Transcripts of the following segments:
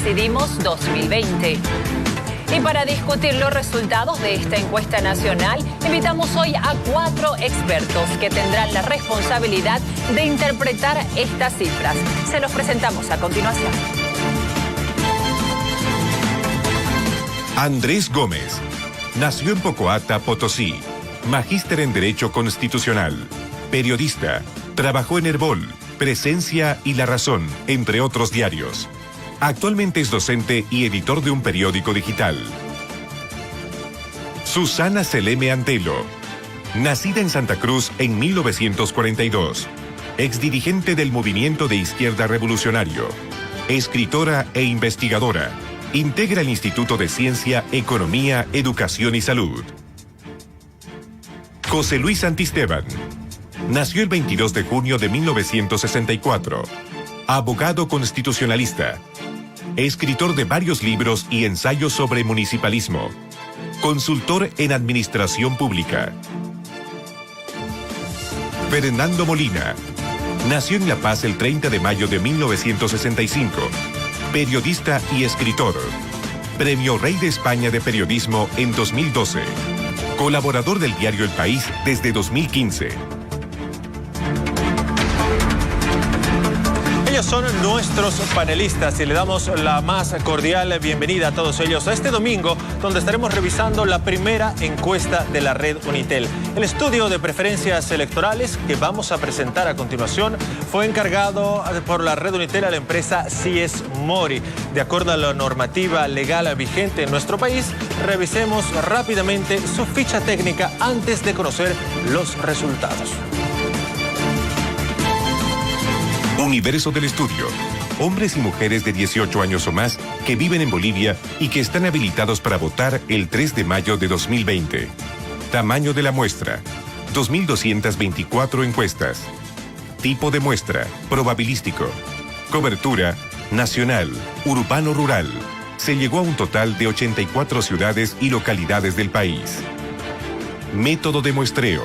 Decidimos 2020. Y para discutir los resultados de esta encuesta nacional, invitamos hoy a 4 expertos que tendrán la responsabilidad de interpretar estas cifras. Se los presentamos a continuación. Andrés Gómez nació en Pocoata, Potosí, magíster en Derecho Constitucional, periodista, trabajó en Herbol, Presencia y La Razón, entre otros diarios. Actualmente es docente y editor de un periódico digital. Susana Seleme Antelo, nacida en Santa Cruz en 1942, exdirigente del Movimiento de Izquierda Revolucionario, escritora e investigadora, integra el Instituto de Ciencia, Economía, Educación y Salud. José Luis Santisteban, nació el 22 de junio de 1964, abogado constitucionalista, escritor de varios libros y ensayos sobre municipalismo, consultor en administración pública. Fernando Molina, nació en La Paz el 30 de mayo de 1965, periodista y escritor, Premio Rey de España de Periodismo en 2012, colaborador del diario El País desde 2015. Ellos son nuestros panelistas y le damos la más cordial bienvenida a todos ellos a este domingo, donde estaremos revisando la primera encuesta de la red Unitel. El estudio de preferencias electorales que vamos a presentar a continuación fue encargado por la red Unitel a la empresa CS Mori. De acuerdo a la normativa legal vigente en nuestro país, revisemos rápidamente su ficha técnica antes de conocer los resultados. Universo del estudio. Hombres y mujeres de 18 años o más que viven en Bolivia y que están habilitados para votar el 3 de mayo de 2020. Tamaño de la muestra: 2.224 encuestas. Tipo de muestra: probabilístico. Cobertura: nacional, urbano-rural. Se llegó a un total de 84 ciudades y localidades del país. Método de muestreo: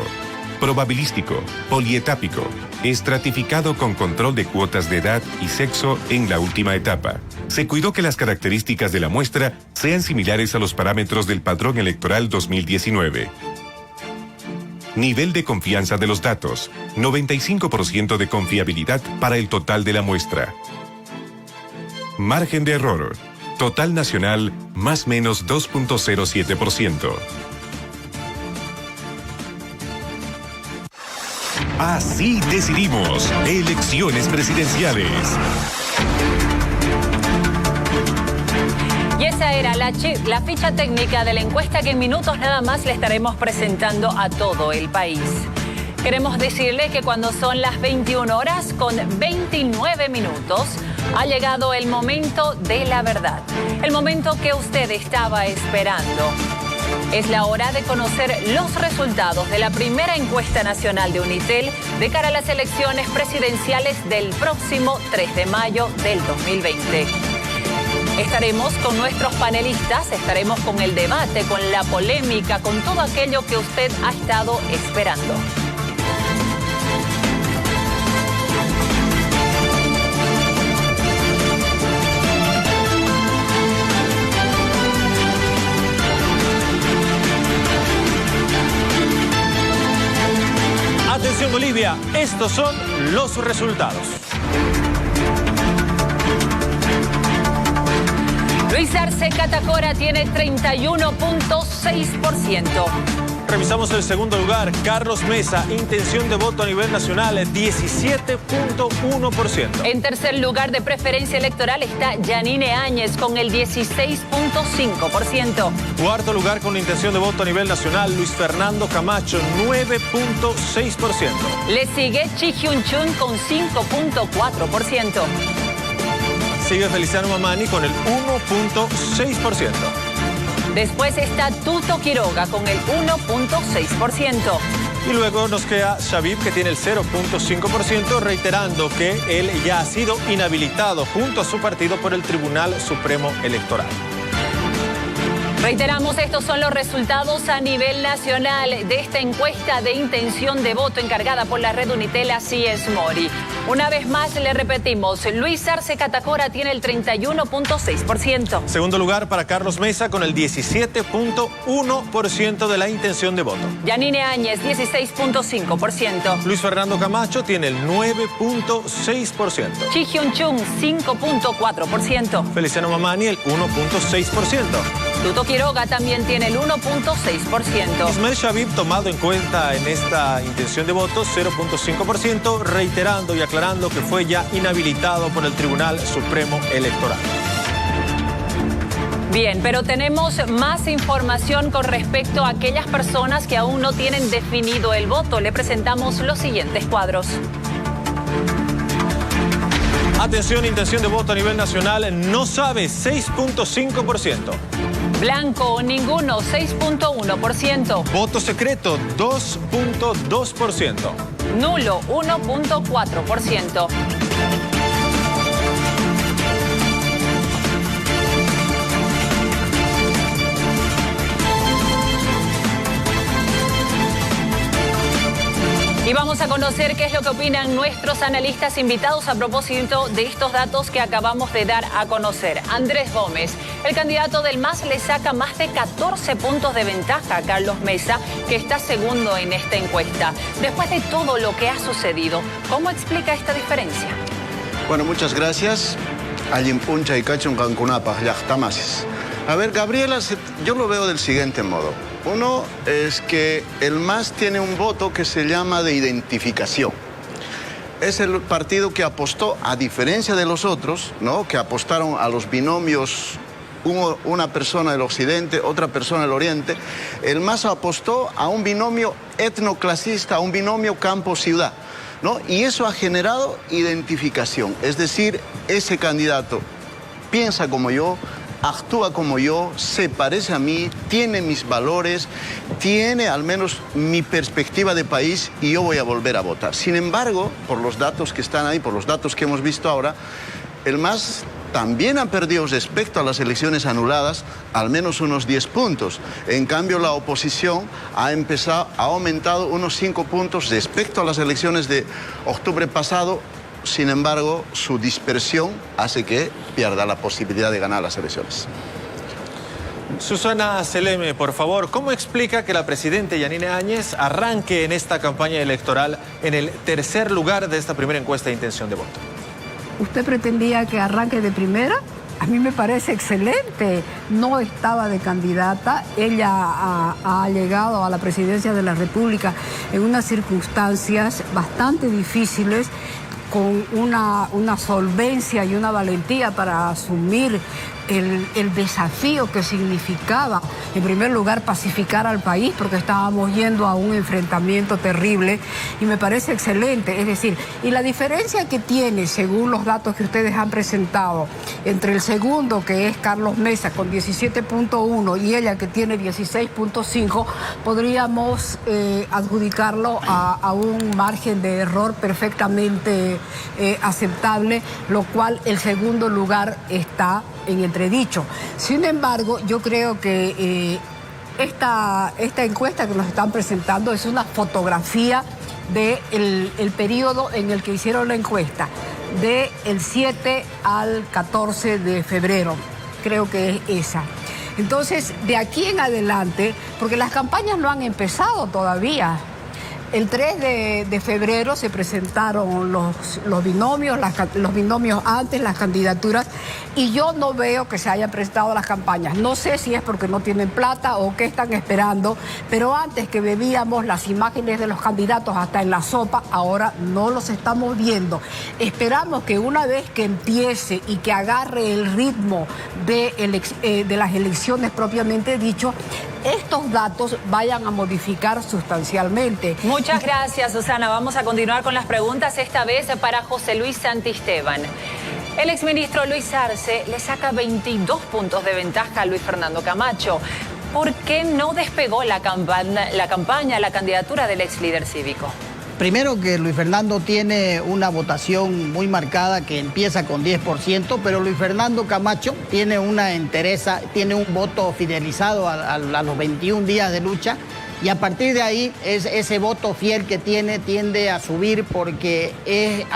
probabilístico, polietápico, estratificado con control de cuotas de edad y sexo en la última etapa. Se cuidó que las características de la muestra sean similares a los parámetros del Padrón Electoral 2019. Nivel de confianza de los datos: 95% de confiabilidad para el total de la muestra. Margen de error: total nacional más menos 2.07%. Así decidimos. Elecciones presidenciales. Y esa era la ficha técnica de la encuesta que en minutos nada más le estaremos presentando a todo el país. Queremos decirle que cuando son las 21 horas con 29 minutos, ha llegado el momento de la verdad. El momento que usted estaba esperando. Es la hora de conocer los resultados de la primera encuesta nacional de Unitel de cara a las elecciones presidenciales del próximo 3 de mayo del 2020. Estaremos con nuestros panelistas, estaremos con el debate, con la polémica, con todo aquello que usted ha estado esperando. Atención Bolivia, estos son los resultados. Luis Arce Catacora tiene 31.6%. Revisamos el segundo lugar, Carlos Mesa, intención de voto a nivel nacional, 17.1%. En tercer lugar de preferencia electoral está Yanine Áñez con el 16.5%. Cuarto lugar con intención de voto a nivel nacional, Luis Fernando Camacho, 9.6%. Le sigue Chi Hyun Chun con 5.4%. Sigue Feliciano Mamani con el 1.6%. Después está Tuto Quiroga con el 1.6%. Y luego nos queda Shabib, que tiene el 0.5%, reiterando que él ya ha sido inhabilitado junto a su partido por el Tribunal Supremo Electoral. Reiteramos, estos son los resultados a nivel nacional de esta encuesta de intención de voto encargada por la red Unitel Así es Mori. Una vez más le repetimos, Luis Arce Catacora tiene el 31.6%. Segundo lugar para Carlos Mesa con el 17.1% de la intención de voto. Yanine Áñez, 16.5%. Luis Fernando Camacho tiene el 9.6%. Chi Hyun Chung, 5.4%. Feliciano Mamani el 1.6%. Tuto Quiroga también tiene el 1.6%. Ismael Shabib tomado en cuenta en esta intención de voto 0.5%, reiterando y aclarando que fue ya inhabilitado por el Tribunal Supremo Electoral. Bien, pero tenemos más información con respecto a aquellas personas que aún no tienen definido el voto. Le presentamos los siguientes cuadros. Atención, intención de voto a nivel nacional, no sabe, 6.5%. Blanco, ninguno, 6.1%. Voto secreto, 2.2%. Nulo, 1.4%. Y vamos a conocer qué es lo que opinan nuestros analistas invitados a propósito de estos datos que acabamos de dar a conocer. Andrés Gómez, el candidato del MAS, le saca más de 14 puntos de ventaja a Carlos Mesa, que está segundo en esta encuesta. Después de todo lo que ha sucedido, ¿cómo explica esta diferencia? Bueno, muchas gracias. Allimpuncha y Cachun Cancunapa, Yachtamasis. A ver, Gabriela, yo lo veo del siguiente modo. Uno es que el MAS tiene un voto que se llama de identificación. Es el partido que apostó, a diferencia de los otros, ¿no?, que apostaron a los binomios, una persona del occidente, otra persona del oriente. El MAS apostó a un binomio etnoclasista, a un binomio campo-ciudad, ¿no? Y eso ha generado identificación. Es decir, ese candidato piensa como yo, actúa como yo, se parece a mí, tiene mis valores, tiene al menos mi perspectiva de país y yo voy a volver a votar. Sin embargo, por los datos que están ahí, por los datos que hemos visto ahora, el MAS también ha perdido respecto a las elecciones anuladas al menos unos 10 puntos. En cambio, la oposición ha aumentado unos 5 puntos respecto a las elecciones de octubre pasado. Sin embargo, su dispersión hace que pierda la posibilidad de ganar las elecciones. Susana Seleme, por favor, ¿cómo explica que la presidenta Yanine Áñez arranque en esta campaña electoral en el tercer lugar de esta primera encuesta de intención de voto? ¿Usted pretendía que arranque de primera? A mí me parece excelente. No estaba de candidata. Ella ha llegado a la presidencia de la República en unas circunstancias bastante difíciles, con una solvencia y una valentía para asumir el desafío que significaba, en primer lugar, pacificar al país, porque estábamos yendo a un enfrentamiento terrible, y me parece excelente. Es decir, y la diferencia que tiene, según los datos que ustedes han presentado, entre el segundo, que es Carlos Mesa, con 17.1, y ella, que tiene 16.5, podríamos adjudicarlo a un margen de error perfectamente aceptable, lo cual el segundo lugar está en entredicho. Sin embargo, yo creo que esta encuesta que nos están presentando es una fotografía del periodo en el que hicieron la encuesta, del 7 al 14 de febrero. Creo que es esa. Entonces, de aquí en adelante, porque las campañas no han empezado todavía. El 3 de febrero se presentaron los binomios, los binomios antes, las candidaturas, y yo no veo que se hayan presentado las campañas. No sé si es porque no tienen plata o qué están esperando, pero antes que veíamos las imágenes de los candidatos hasta en la sopa, ahora no los estamos viendo. Esperamos que una vez que empiece y que agarre el ritmo de las elecciones propiamente dicho, estos datos vayan a modificar sustancialmente. Muchas gracias, Susana. Vamos a continuar con las preguntas, esta vez para José Luis Santisteban. El exministro Luis Arce le saca 22 puntos de ventaja a Luis Fernando Camacho. ¿Por qué no despegó la campaña, la candidatura del ex líder cívico? Primero que Luis Fernando tiene una votación muy marcada que empieza con 10%, pero Luis Fernando Camacho tiene una entereza, tiene un voto fidelizado a los 21 días de lucha, y a partir de ahí ese voto fiel que tiene tiende a subir porque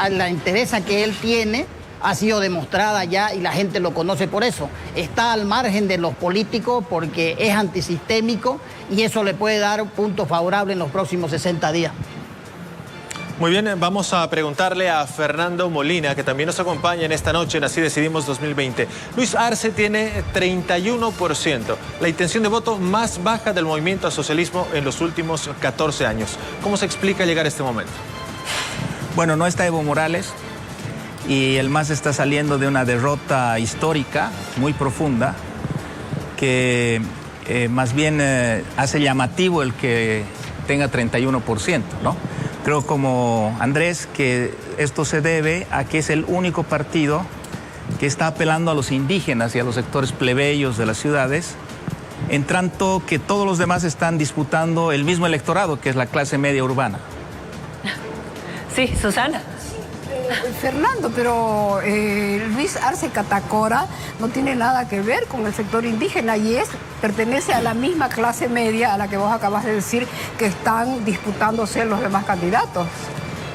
la entereza que él tiene ha sido demostrada ya y la gente lo conoce por eso. Está al margen de los políticos porque es antisistémico y eso le puede dar un punto favorable en los próximos 60 días. Muy bien, vamos a preguntarle a Fernando Molina, que también nos acompaña en esta noche en Así Decidimos 2020. Luis Arce tiene 31%, la intención de voto más baja del movimiento al socialismo en los últimos 14 años. ¿Cómo se explica llegar a este momento? Bueno, no está Evo Morales y el MAS está saliendo de una derrota histórica muy profunda que más bien hace llamativo el que tenga 31%, ¿no? Creo como Andrés que esto se debe a que es el único partido que está apelando a los indígenas y a los sectores plebeyos de las ciudades, en tanto que todos los demás están disputando el mismo electorado, que es la clase media urbana. Sí, Susana. Fernando, pero Luis Arce Catacora no tiene nada que ver con el sector indígena y pertenece a la misma clase media a la que vos acabas de decir que están disputándose los demás candidatos.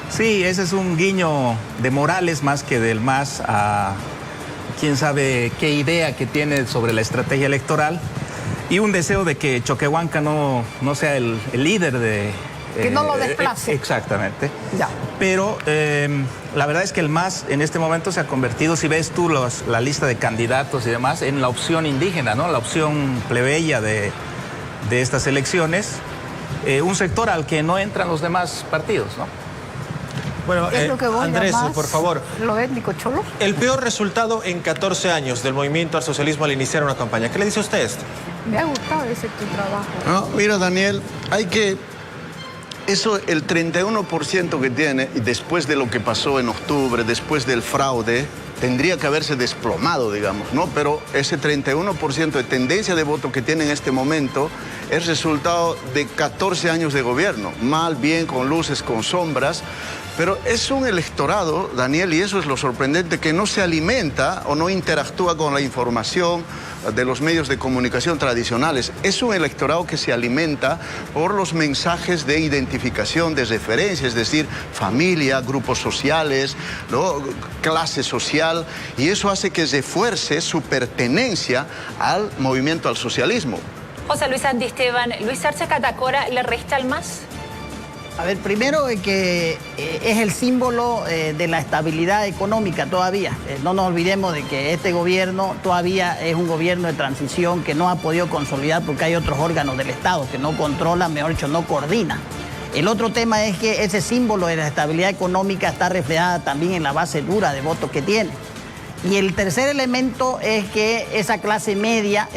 Sí, ese es un guiño de Morales más que del MAS a quién sabe qué idea que tiene sobre la estrategia electoral y un deseo de que Choquehuanca no sea el líder de... Que no lo desplace. Exactamente. Ya. Pero la verdad es que el MAS en este momento se ha convertido, si ves tú la lista de candidatos y demás, en la opción indígena, ¿no? La opción plebeya de estas elecciones. Un sector al que no entran los demás partidos, ¿no? Bueno, Es lo que vos Andrés, llamás por favor. Lo étnico cholo. El peor resultado en 14 años del movimiento al socialismo al iniciar una campaña. ¿Qué le dice usted esto? Me ha gustado ese tu trabajo. No, mira, Daniel, eso, el 31% que tiene, y después de lo que pasó en octubre, después del fraude, tendría que haberse desplomado, digamos, ¿no? Pero ese 31% de tendencia de voto que tiene en este momento es resultado de 14 años de gobierno, mal, bien, con luces, con sombras. Pero es un electorado, Daniel, y eso es lo sorprendente, que no se alimenta o no interactúa con la información de los medios de comunicación tradicionales. Es un electorado que se alimenta por los mensajes de identificación, de referencia, es decir, familia, grupos sociales, ¿no? Clase social, y eso hace que refuerce su pertenencia al movimiento al socialismo. José Luis Santisteban, ¿Luis Arce Catacora le resta al MAS? A ver, primero que es el símbolo de la estabilidad económica todavía. No nos olvidemos de que este gobierno todavía es un gobierno de transición que no ha podido consolidar porque hay otros órganos del Estado que no controlan, mejor dicho, no coordinan. El otro tema es que ese símbolo de la estabilidad económica está reflejada también en la base dura de votos que tiene. Y el tercer elemento es que esa clase media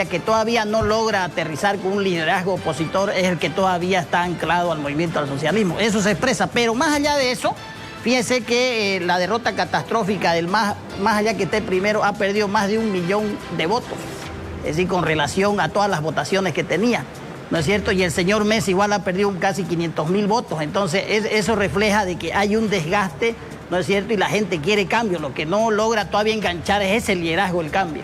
que todavía no logra aterrizar con un liderazgo opositor, es el que todavía está anclado al movimiento al socialismo. Eso se expresa, pero más allá de eso, fíjense que la derrota catastrófica del MAS, más allá que esté primero, ha perdido más de 1 millón de votos. Es decir, con relación a todas las votaciones que tenía, ¿no es cierto? Y el señor Mesa igual ha perdido casi 500.000 votos. Entonces, eso refleja de que hay un desgaste, ¿no es cierto? Y la gente quiere cambio. Lo que no logra todavía enganchar es ese liderazgo, el cambio.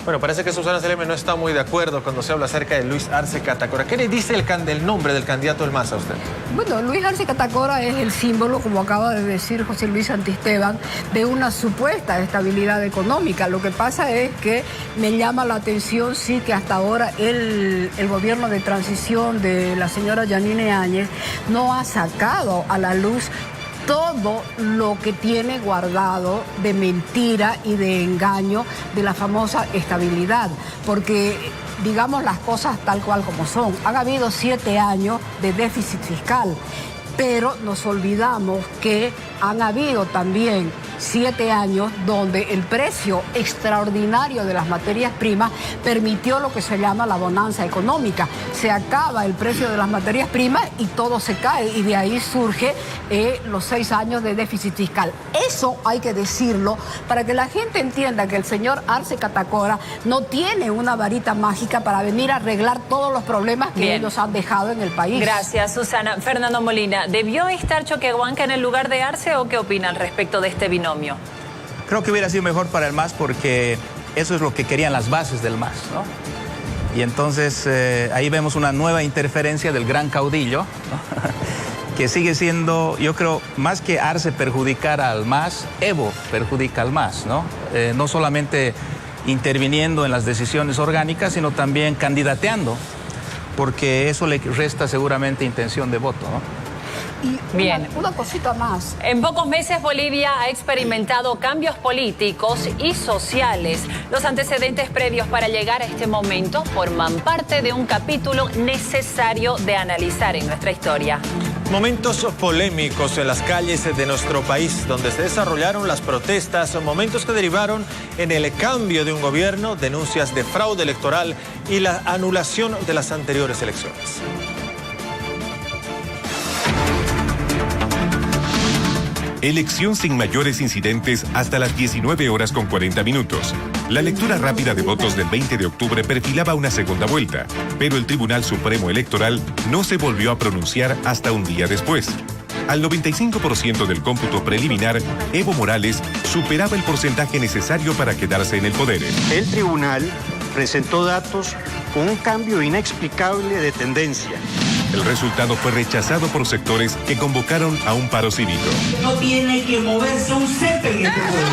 Bueno, parece que Susana Seleme no está muy de acuerdo cuando se habla acerca de Luis Arce Catacora. ¿Qué le dice el nombre del candidato del MAS a usted? Bueno, Luis Arce Catacora es el símbolo, como acaba de decir José Luis Santisteban, de una supuesta estabilidad económica. Lo que pasa es que me llama la atención, sí, que hasta ahora el gobierno de transición de la señora Yanine Áñez no ha sacado a la luz todo lo que tiene guardado de mentira y de engaño de la famosa estabilidad, porque digamos las cosas tal cual como son. Han habido 7 años de déficit fiscal, pero nos olvidamos que han habido también 7 años, donde el precio extraordinario de las materias primas permitió lo que se llama la bonanza económica. Se acaba el precio de las materias primas y todo se cae, y de ahí surge los 6 años de déficit fiscal. Eso hay que decirlo para que la gente entienda que el señor Arce Catacora no tiene una varita mágica para venir a arreglar todos los problemas que ellos han dejado en el país. Gracias, Susana. Fernando Molina, ¿debió estar Choquehuanca en el lugar de Arce o qué opina al respecto de este binomio? Creo que hubiera sido mejor para el MAS porque eso es lo que querían las bases del MAS, ¿no? Y entonces ahí vemos una nueva interferencia del gran caudillo, ¿no? Que sigue siendo, yo creo, más que Arce perjudicar al MAS, Evo perjudica al MAS, ¿no? No solamente interviniendo en las decisiones orgánicas, sino también candidateando, porque eso le resta seguramente intención de voto, ¿no? Y Bien. Una cosita más. En pocos meses Bolivia ha experimentado cambios políticos y sociales. Los antecedentes previos para llegar a este momento forman parte de un capítulo necesario de analizar en nuestra historia. Momentos polémicos en las calles de nuestro país, donde se desarrollaron las protestas, momentos que derivaron en el cambio de un gobierno, denuncias de fraude electoral y la anulación de las anteriores elecciones. Elección sin mayores incidentes hasta las 19:40. La lectura rápida de votos del 20 de octubre perfilaba una segunda vuelta, pero el Tribunal Supremo Electoral no se volvió a pronunciar hasta un día después. Al 95% del cómputo preliminar, Evo Morales superaba el porcentaje necesario para quedarse en el poder. El tribunal presentó datos con un cambio inexplicable de tendencia. El resultado fue rechazado por sectores que convocaron a un paro cívico. No tiene que moverse un cepe en este pueblo.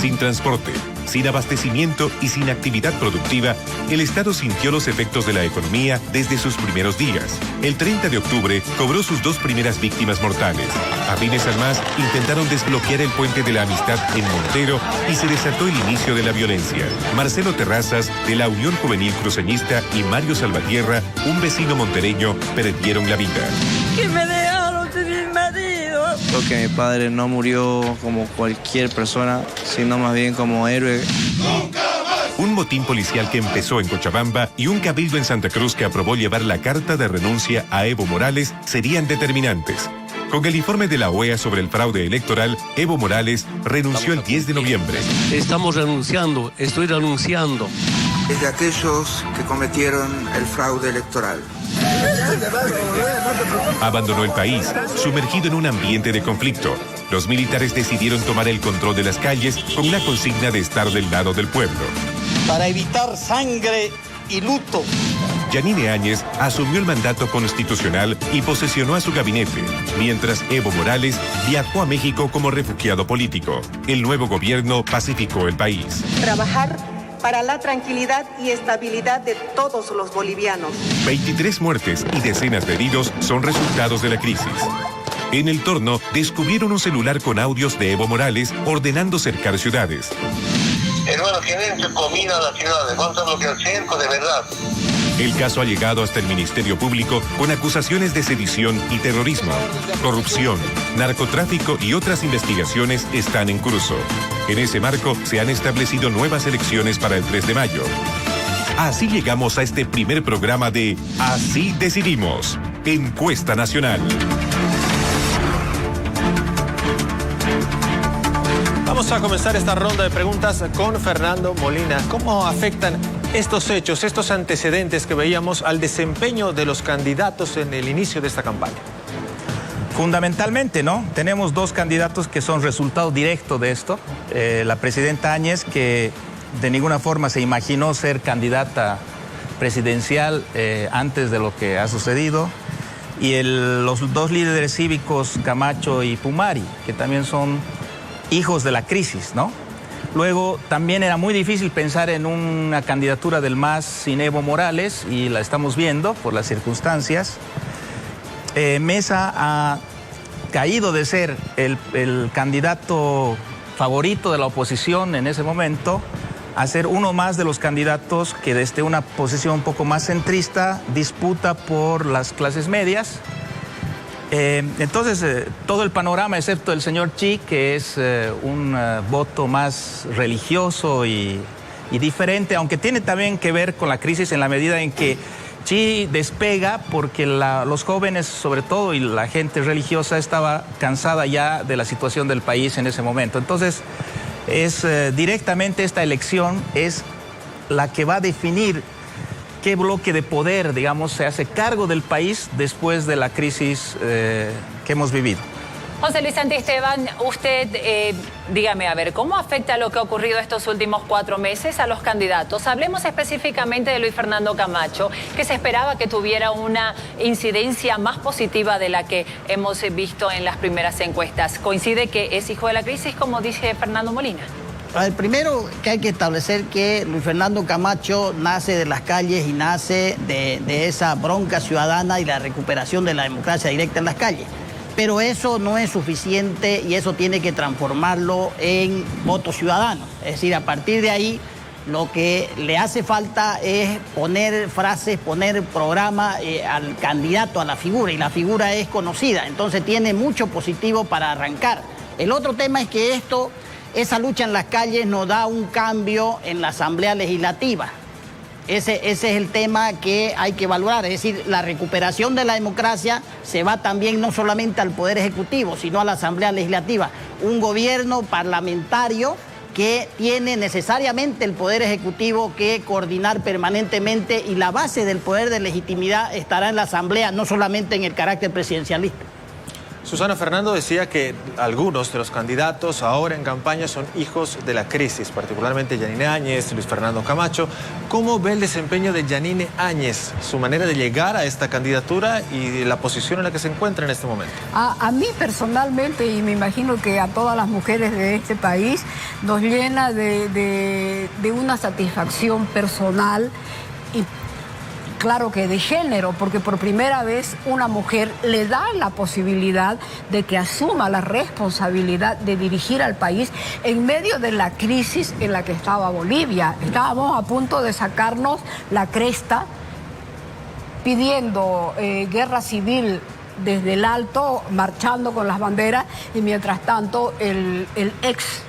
Sin transporte, sin abastecimiento y sin actividad productiva, el Estado sintió los efectos de la economía desde sus primeros días. El 30 de octubre cobró sus 2 primeras víctimas mortales. Afines al MAS intentaron desbloquear el puente de la amistad en Montero y se desató el inicio de la violencia. Marcelo Terrazas, de la Unión Juvenil Cruceñista, y Mario Salvatierra, un vecino montereño, perdieron la vida. Que me dejaron sin mi marido. Creo que mi padre no murió como cualquier persona, sino más bien como héroe. Un motín policial que empezó en Cochabamba y un cabildo en Santa Cruz que aprobó llevar la carta de renuncia a Evo Morales serían determinantes. Con el informe de la OEA sobre el fraude electoral, Evo Morales renunció el 10 de noviembre. Estamos renunciando, estoy renunciando. Es de aquellos que cometieron el fraude electoral. Abandonó el país, sumergido en un ambiente de conflicto. Los militares decidieron tomar el control de las calles con la consigna de estar del lado del pueblo. Para evitar sangre y luto. Yanine Áñez asumió el mandato constitucional y posesionó a su gabinete, mientras Evo Morales viajó a México como refugiado político. El nuevo gobierno pacificó el país. Trabajar para la tranquilidad y estabilidad de todos los bolivianos. 23 muertes y decenas de heridos son resultados de la crisis. En el Torno descubrieron un celular con audios de Evo Morales ordenando cercar ciudades. Hermano, que den comida a las ciudades, vamos a bloquear centro, de verdad. El caso ha llegado hasta el Ministerio Público con acusaciones de sedición y terrorismo. Corrupción, narcotráfico y otras investigaciones están en curso. En ese marco se han establecido nuevas elecciones para el 3 de mayo. Así llegamos a este primer programa de Así Decidimos, Encuesta Nacional. Vamos a comenzar esta ronda de preguntas con Fernando Molina. ¿Cómo afectan estos hechos, estos antecedentes que veíamos al desempeño de los candidatos en el inicio de esta campaña? Fundamentalmente, ¿no? Tenemos 2 candidatos que son resultado directo de esto. La presidenta Áñez, que de ninguna forma se imaginó ser candidata presidencial antes de lo que ha sucedido. Y los 2 líderes cívicos, Camacho y Pumari, que también son hijos de la crisis, ¿no? Luego, también era muy difícil pensar en una candidatura del MAS sin Evo Morales, y la estamos viendo por las circunstancias. Mesa ha caído de ser el candidato favorito de la oposición en ese momento a ser uno más de los candidatos que desde una posición un poco más centrista disputa por las clases medias. Entonces, todo el panorama, excepto el señor Chi, que es un voto más religioso y diferente, aunque tiene también que ver con la crisis en la medida en que Chi despega porque los jóvenes, sobre todo, y la gente religiosa estaba cansada ya de la situación del país en ese momento. Entonces, directamente esta elección es la que va a definir qué bloque de poder, digamos, se hace cargo del país después de la crisis que hemos vivido. José Luis Santisteban, usted, dígame, a ver, ¿cómo afecta lo que ha ocurrido estos últimos 4 meses a los candidatos? Hablemos específicamente de Luis Fernando Camacho, que se esperaba que tuviera una incidencia más positiva de la que hemos visto en las primeras encuestas. ¿Coincide que es hijo de la crisis, como dice Fernando Molina? El primero que hay que establecer que Luis Fernando Camacho nace de las calles y nace de esa bronca ciudadana y la recuperación de la democracia directa en las calles. Pero eso no es suficiente y eso tiene que transformarlo en voto ciudadano. Es decir, a partir de ahí lo que le hace falta es poner frases, poner programa al candidato, a la figura, y la figura es conocida. Entonces tiene mucho positivo para arrancar. El otro tema es que esa lucha en las calles nos da un cambio en la Asamblea Legislativa. Ese es el tema que hay que valorar, es decir, la recuperación de la democracia se va también no solamente al Poder Ejecutivo, sino a la Asamblea Legislativa. Un gobierno parlamentario que tiene necesariamente el Poder Ejecutivo que coordinar permanentemente, y la base del poder de legitimidad estará en la Asamblea, no solamente en el carácter presidencialista. Susana, Fernando decía que algunos de los candidatos ahora en campaña son hijos de la crisis, particularmente Yanine Áñez, Luis Fernando Camacho. ¿Cómo ve el desempeño de Yanine Áñez, su manera de llegar a esta candidatura y la posición en la que se encuentra en este momento? A mí personalmente, y me imagino que a todas las mujeres de este país, nos llena de una satisfacción personal y claro que de género, porque por primera vez una mujer le da la posibilidad de que asuma la responsabilidad de dirigir al país en medio de la crisis en la que estaba Bolivia. Estábamos a punto de sacarnos la cresta pidiendo guerra civil desde el alto, marchando con las banderas, y mientras tanto el ex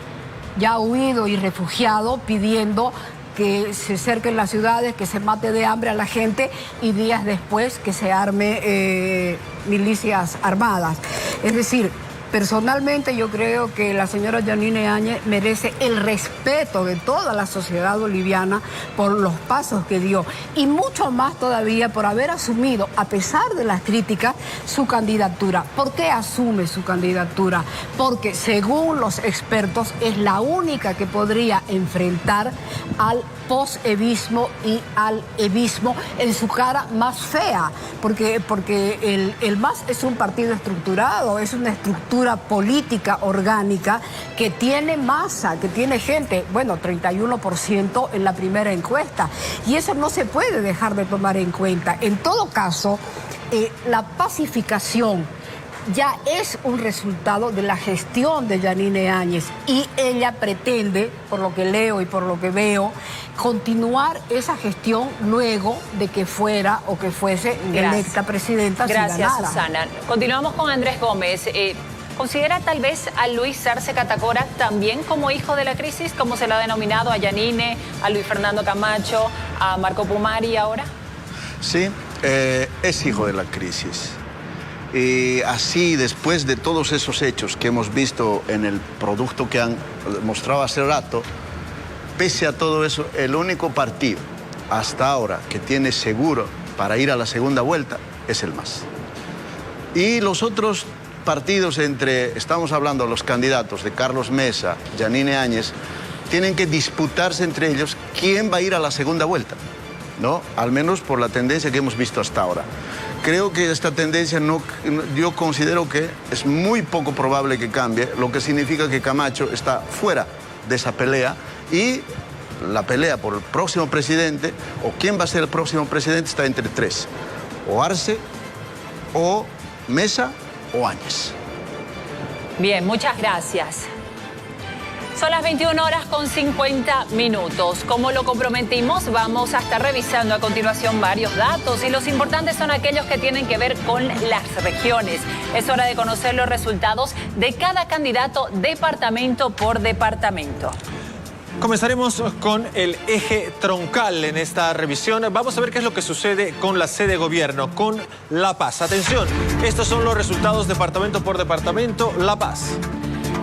ya huido y refugiado pidiendo que se cerquen las ciudades, que se mate de hambre a la gente, y días después que se arme milicias armadas. Es decir, personalmente yo creo que la señora Yanine Áñez merece el respeto de toda la sociedad boliviana por los pasos que dio, y mucho más todavía por haber asumido, a pesar de las críticas, su candidatura. ¿Por qué asume su candidatura? Porque según los expertos es la única que podría enfrentar al post-evismo y al evismo en su cara más fea, porque el MAS es un partido estructurado, es una estructura política orgánica que tiene masa, que tiene gente, bueno, 31% en la primera encuesta, y eso no se puede dejar de tomar en cuenta. En todo caso, la pacificación ya es un resultado de la gestión de Yanine Áñez, y ella pretende, por lo que leo y por lo que veo, continuar esa gestión luego de que fuera o que fuese electa presidenta. Gracias, Susana. Continuamos con Andrés Gómez. ¿Considera tal vez a Luis Arce Catacora también como hijo de la crisis, como se le ha denominado a Yanine, a Luis Fernando Camacho, a Marco Pumari ahora? Sí, es hijo de la crisis. Y así, después de todos esos hechos que hemos visto en el producto que han mostrado hace rato, pese a todo eso, el único partido hasta ahora que tiene seguro para ir a la segunda vuelta es el MAS. Y los otros partidos, estamos hablando de los candidatos de Carlos Mesa, Yanine Áñez, tienen que disputarse entre ellos quién va a ir a la segunda vuelta, ¿no? Al menos por la tendencia que hemos visto hasta ahora. Creo que esta tendencia yo considero que es muy poco probable que cambie, lo que significa que Camacho está fuera de esa pelea, y la pelea por el próximo presidente, o quién va a ser el próximo presidente, está entre 3. O Arce, o Mesa, o Áñez. Bien, muchas gracias. Son las 21 horas con 50 minutos. Como lo comprometimos, vamos a estar revisando a continuación varios datos y los importantes son aquellos que tienen que ver con las regiones. Es hora de conocer los resultados de cada candidato departamento por departamento. Comenzaremos con el eje troncal en esta revisión. Vamos a ver qué es lo que sucede con la sede de gobierno, con La Paz. Atención, estos son los resultados departamento por departamento. La Paz.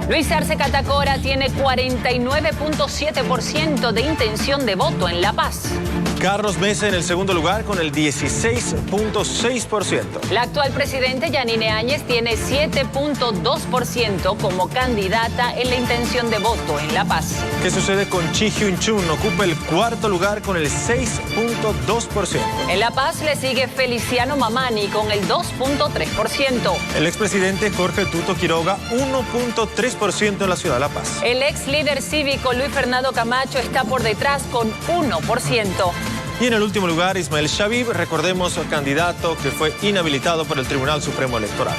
Luis Arce Catacora tiene 49.7% de intención de voto en La Paz. Carlos Mesa en el segundo lugar con el 16.6%. La actual presidente Yanine Áñez tiene 7.2% como candidata en la intención de voto en La Paz. ¿Qué sucede con Chi Hyun Chun? Ocupa el cuarto lugar con el 6.2%. En La Paz le sigue Feliciano Mamani con el 2.3%. El expresidente Jorge Tuto Quiroga, 1.3% en la ciudad de La Paz. El ex líder cívico Luis Fernando Camacho está por detrás con 1%. Y en el último lugar, Ismael Shabib, recordemos, candidato que fue inhabilitado por el Tribunal Supremo Electoral.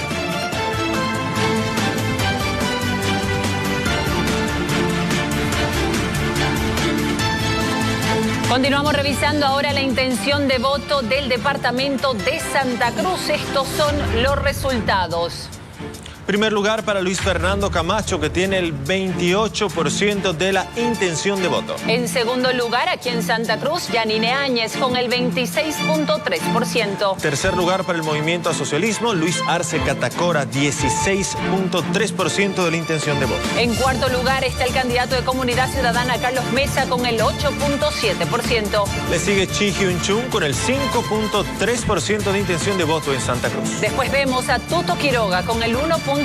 Continuamos revisando ahora la intención de voto del departamento de Santa Cruz. Estos son los resultados. Primer lugar para Luis Fernando Camacho, que tiene el 28% de la intención de voto. En segundo lugar, aquí en Santa Cruz, Yanine Áñez con el 26.3%. Tercer lugar para el Movimiento a Socialismo, Luis Arce Catacora, 16.3% de la intención de voto. En cuarto lugar está el candidato de Comunidad Ciudadana, Carlos Mesa, con el 8.7%. Le sigue Chi Hyun Chun con el 5.3% de intención de voto en Santa Cruz. Después vemos a Tuto Quiroga con el 1.9%.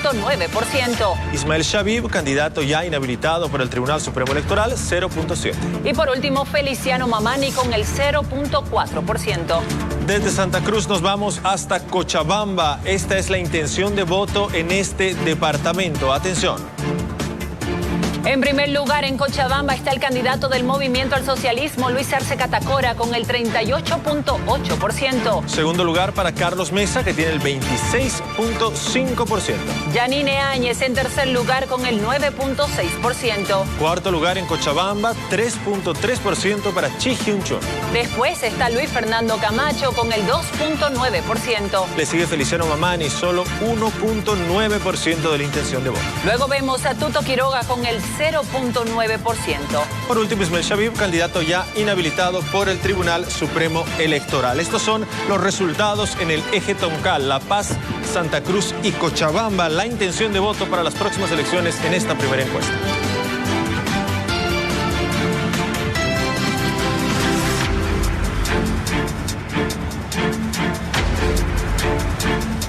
Ismael Shabib, candidato ya inhabilitado por el Tribunal Supremo Electoral, 0.7%. Y por último, Feliciano Mamani con el 0.4%. Desde Santa Cruz nos vamos hasta Cochabamba. Esta es la intención de voto en este departamento. Atención. En primer lugar, en Cochabamba está el candidato del Movimiento al Socialismo, Luis Arce Catacora, con el 38.8%. Segundo lugar para Carlos Mesa, que tiene el 26.5%. Yanine Áñez en tercer lugar con el 9.6%. Cuarto lugar en Cochabamba, 3.3% para Chi Hyun Chun. Después está Luis Fernando Camacho con el 2.9%. Le sigue Feliciano Mamani, solo 1.9% de la intención de voto. Luego vemos a Tuto Quiroga con el 0.9%. Por último, Ismael Shabib, candidato ya inhabilitado por el Tribunal Supremo Electoral. Estos son los resultados en el eje troncal, La Paz, Santa Cruz y Cochabamba. La intención de voto para las próximas elecciones en esta primera encuesta.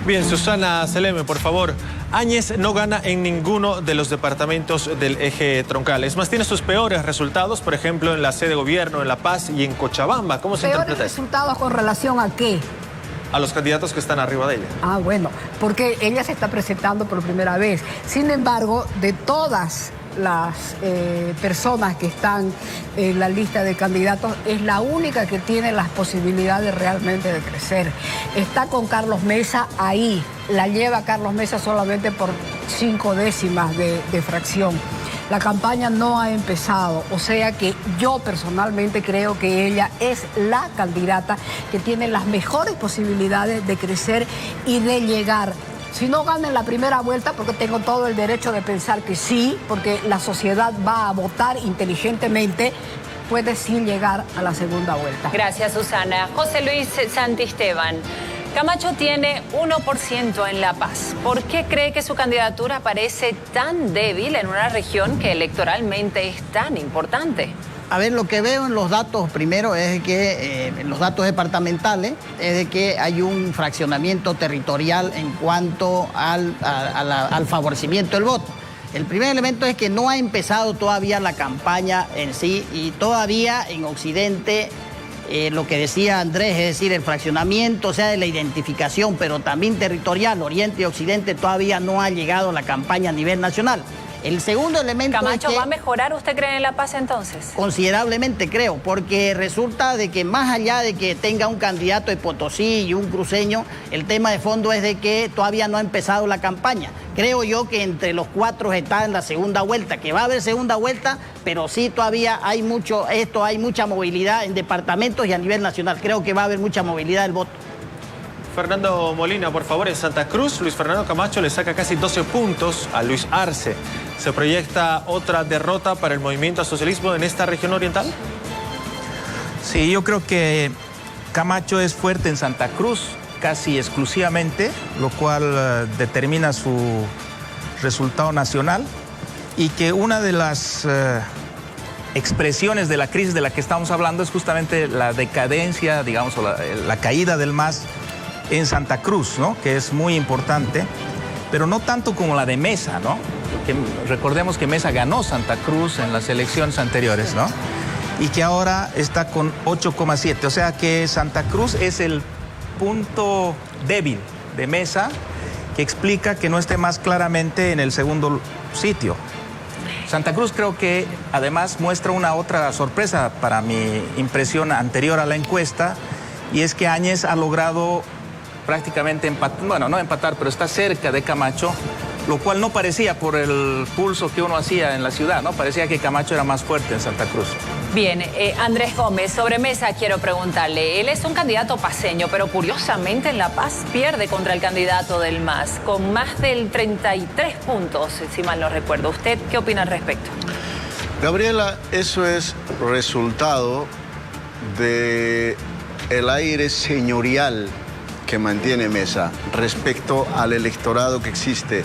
Bien, Susana Seleme, por favor. Áñez no gana en ninguno de los departamentos del eje troncal. Es más, tiene sus peores resultados, por ejemplo, en la sede de gobierno, en La Paz y en Cochabamba. ¿Cómo se interpreta ¿Peores eso? resultados con relación a qué? A los candidatos que están arriba de ella. Ah, bueno, porque ella se está presentando por primera vez. Sin embargo, de todas las personas que están en la lista de candidatos, es la única que tiene las posibilidades realmente de crecer. Está con Carlos Mesa ahí, la lleva Carlos Mesa solamente por 5 décimas de fracción. La campaña no ha empezado, o sea que yo personalmente creo que ella es la candidata que tiene las mejores posibilidades de crecer y de llegar. Si no gana en la primera vuelta, porque tengo todo el derecho de pensar que sí, porque la sociedad va a votar inteligentemente, puede sí llegar a la segunda vuelta. Gracias, Susana. José Luis Santisteban. Camacho tiene 1% en La Paz. ¿Por qué cree que su candidatura parece tan débil en una región que electoralmente es tan importante? A ver, lo que veo en los datos primero es que, en los datos departamentales, es de que hay un fraccionamiento territorial en cuanto al favorecimiento del voto. El primer elemento es que no ha empezado todavía la campaña en sí y todavía en Occidente, lo que decía Andrés, es decir, el fraccionamiento, o sea, de la identificación, pero también territorial, Oriente y Occidente, todavía no ha llegado la campaña a nivel nacional. El segundo elemento ¿Camacho es que va a mejorar, usted cree, en La Paz entonces? considerablemente, creo, porque resulta de que más allá de que tenga un candidato de Potosí y un cruceño, el tema de fondo es de que todavía no ha empezado la campaña. Creo yo que entre los cuatro está en la segunda vuelta, que va a haber segunda vuelta, pero sí todavía hay mucha movilidad en departamentos y a nivel nacional. Creo que va a haber mucha movilidad del voto. Fernando Molina, por favor, en Santa Cruz, Luis Fernando Camacho le saca casi 12 puntos a Luis Arce. ¿Se proyecta otra derrota para el movimiento al socialismo en esta región oriental? Sí, yo creo que Camacho es fuerte en Santa Cruz casi exclusivamente, lo cual determina su resultado nacional, y que una de las expresiones de la crisis de la que estamos hablando es justamente la decadencia, digamos, o la caída del MAS en Santa Cruz, ¿no? Que es muy importante, pero no tanto como la de Mesa, ¿no? Porque recordemos que Mesa ganó Santa Cruz en las elecciones anteriores, ¿no? Y que ahora está con 8,7, o sea que Santa Cruz es el punto débil de Mesa, que explica que no esté más claramente en el segundo sitio. Santa Cruz creo que además muestra una otra sorpresa para mi impresión anterior a la encuesta, y es que Áñez ha logrado prácticamente empatar, bueno, no empatar, pero está cerca de Camacho, lo cual no parecía por el pulso que uno hacía en la ciudad, ¿no? Parecía que Camacho era más fuerte en Santa Cruz. Bien, Andrés Gómez, sobre Mesa quiero preguntarle. Él es un candidato paceño, pero curiosamente en La Paz pierde contra el candidato del MAS, con más del 33 puntos, si mal no recuerdo. ¿Usted qué opina al respecto? Gabriela, eso es resultado de el aire señorial que mantiene Mesa respecto al electorado que existe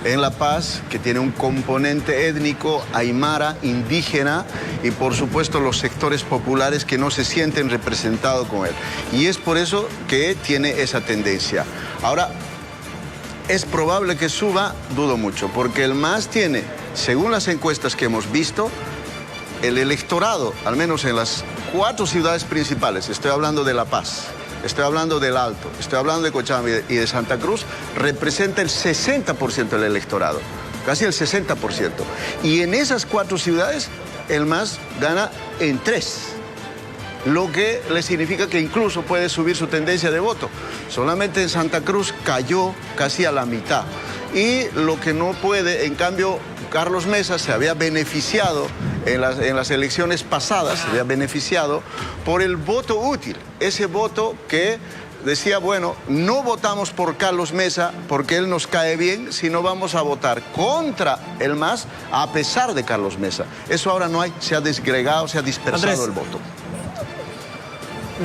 en La Paz, que tiene un componente étnico aymara, indígena, y por supuesto los sectores populares que no se sienten representados con él. Y es por eso que tiene esa tendencia. Ahora, ¿es probable que suba? Dudo mucho, porque el MAS tiene, según las encuestas que hemos visto, el electorado, al menos en las 4 ciudades principales, estoy hablando de La Paz, estoy hablando del Alto, estoy hablando de Cochabamba y de Santa Cruz, representa el 60% del electorado, casi el 60%. Y en esas 4 ciudades, el MAS gana en 3, lo que le significa que incluso puede subir su tendencia de voto. Solamente en Santa Cruz cayó casi a la mitad. Y lo que no puede, en cambio, Carlos Mesa se había beneficiado en las elecciones pasadas, se había beneficiado por el voto útil, ese voto que decía, bueno, no votamos por Carlos Mesa porque él nos cae bien, sino vamos a votar contra el MAS a pesar de Carlos Mesa. Eso ahora no hay, se ha desgregado, se ha dispersado Andrés, el voto.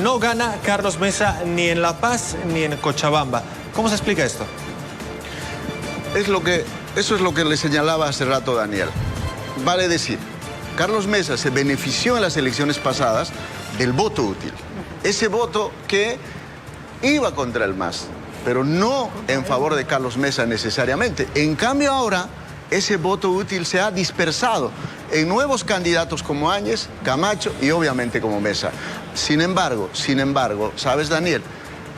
No gana Carlos Mesa ni en La Paz ni en Cochabamba. ¿Cómo se explica esto? Eso es lo que le señalaba hace rato Daniel. Vale decir, Carlos Mesa se benefició en las elecciones pasadas del voto útil. Ese voto que iba contra el MAS, pero no en favor de Carlos Mesa necesariamente. En cambio ahora, ese voto útil se ha dispersado en nuevos candidatos como Áñez, Camacho y obviamente como Mesa. Sin embargo, ¿sabes, Daniel?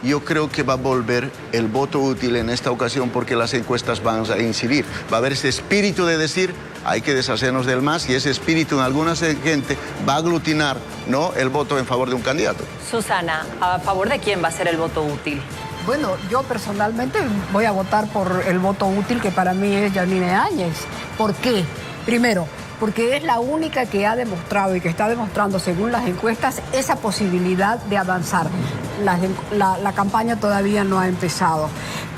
Yo creo que va a volver el voto útil en esta ocasión porque las encuestas van a incidir. Va a haber ese espíritu de decir, hay que deshacernos del MAS, y ese espíritu en alguna gente va a aglutinar, ¿no?, el voto en favor de un candidato. Susana, ¿a favor de quién va a ser el voto útil? Bueno, yo personalmente voy a votar por el voto útil, que para mí es Yanine Áñez. ¿Por qué? Primero, porque es la única que ha demostrado y que está demostrando, según las encuestas, esa posibilidad de avanzar. La campaña todavía no ha empezado.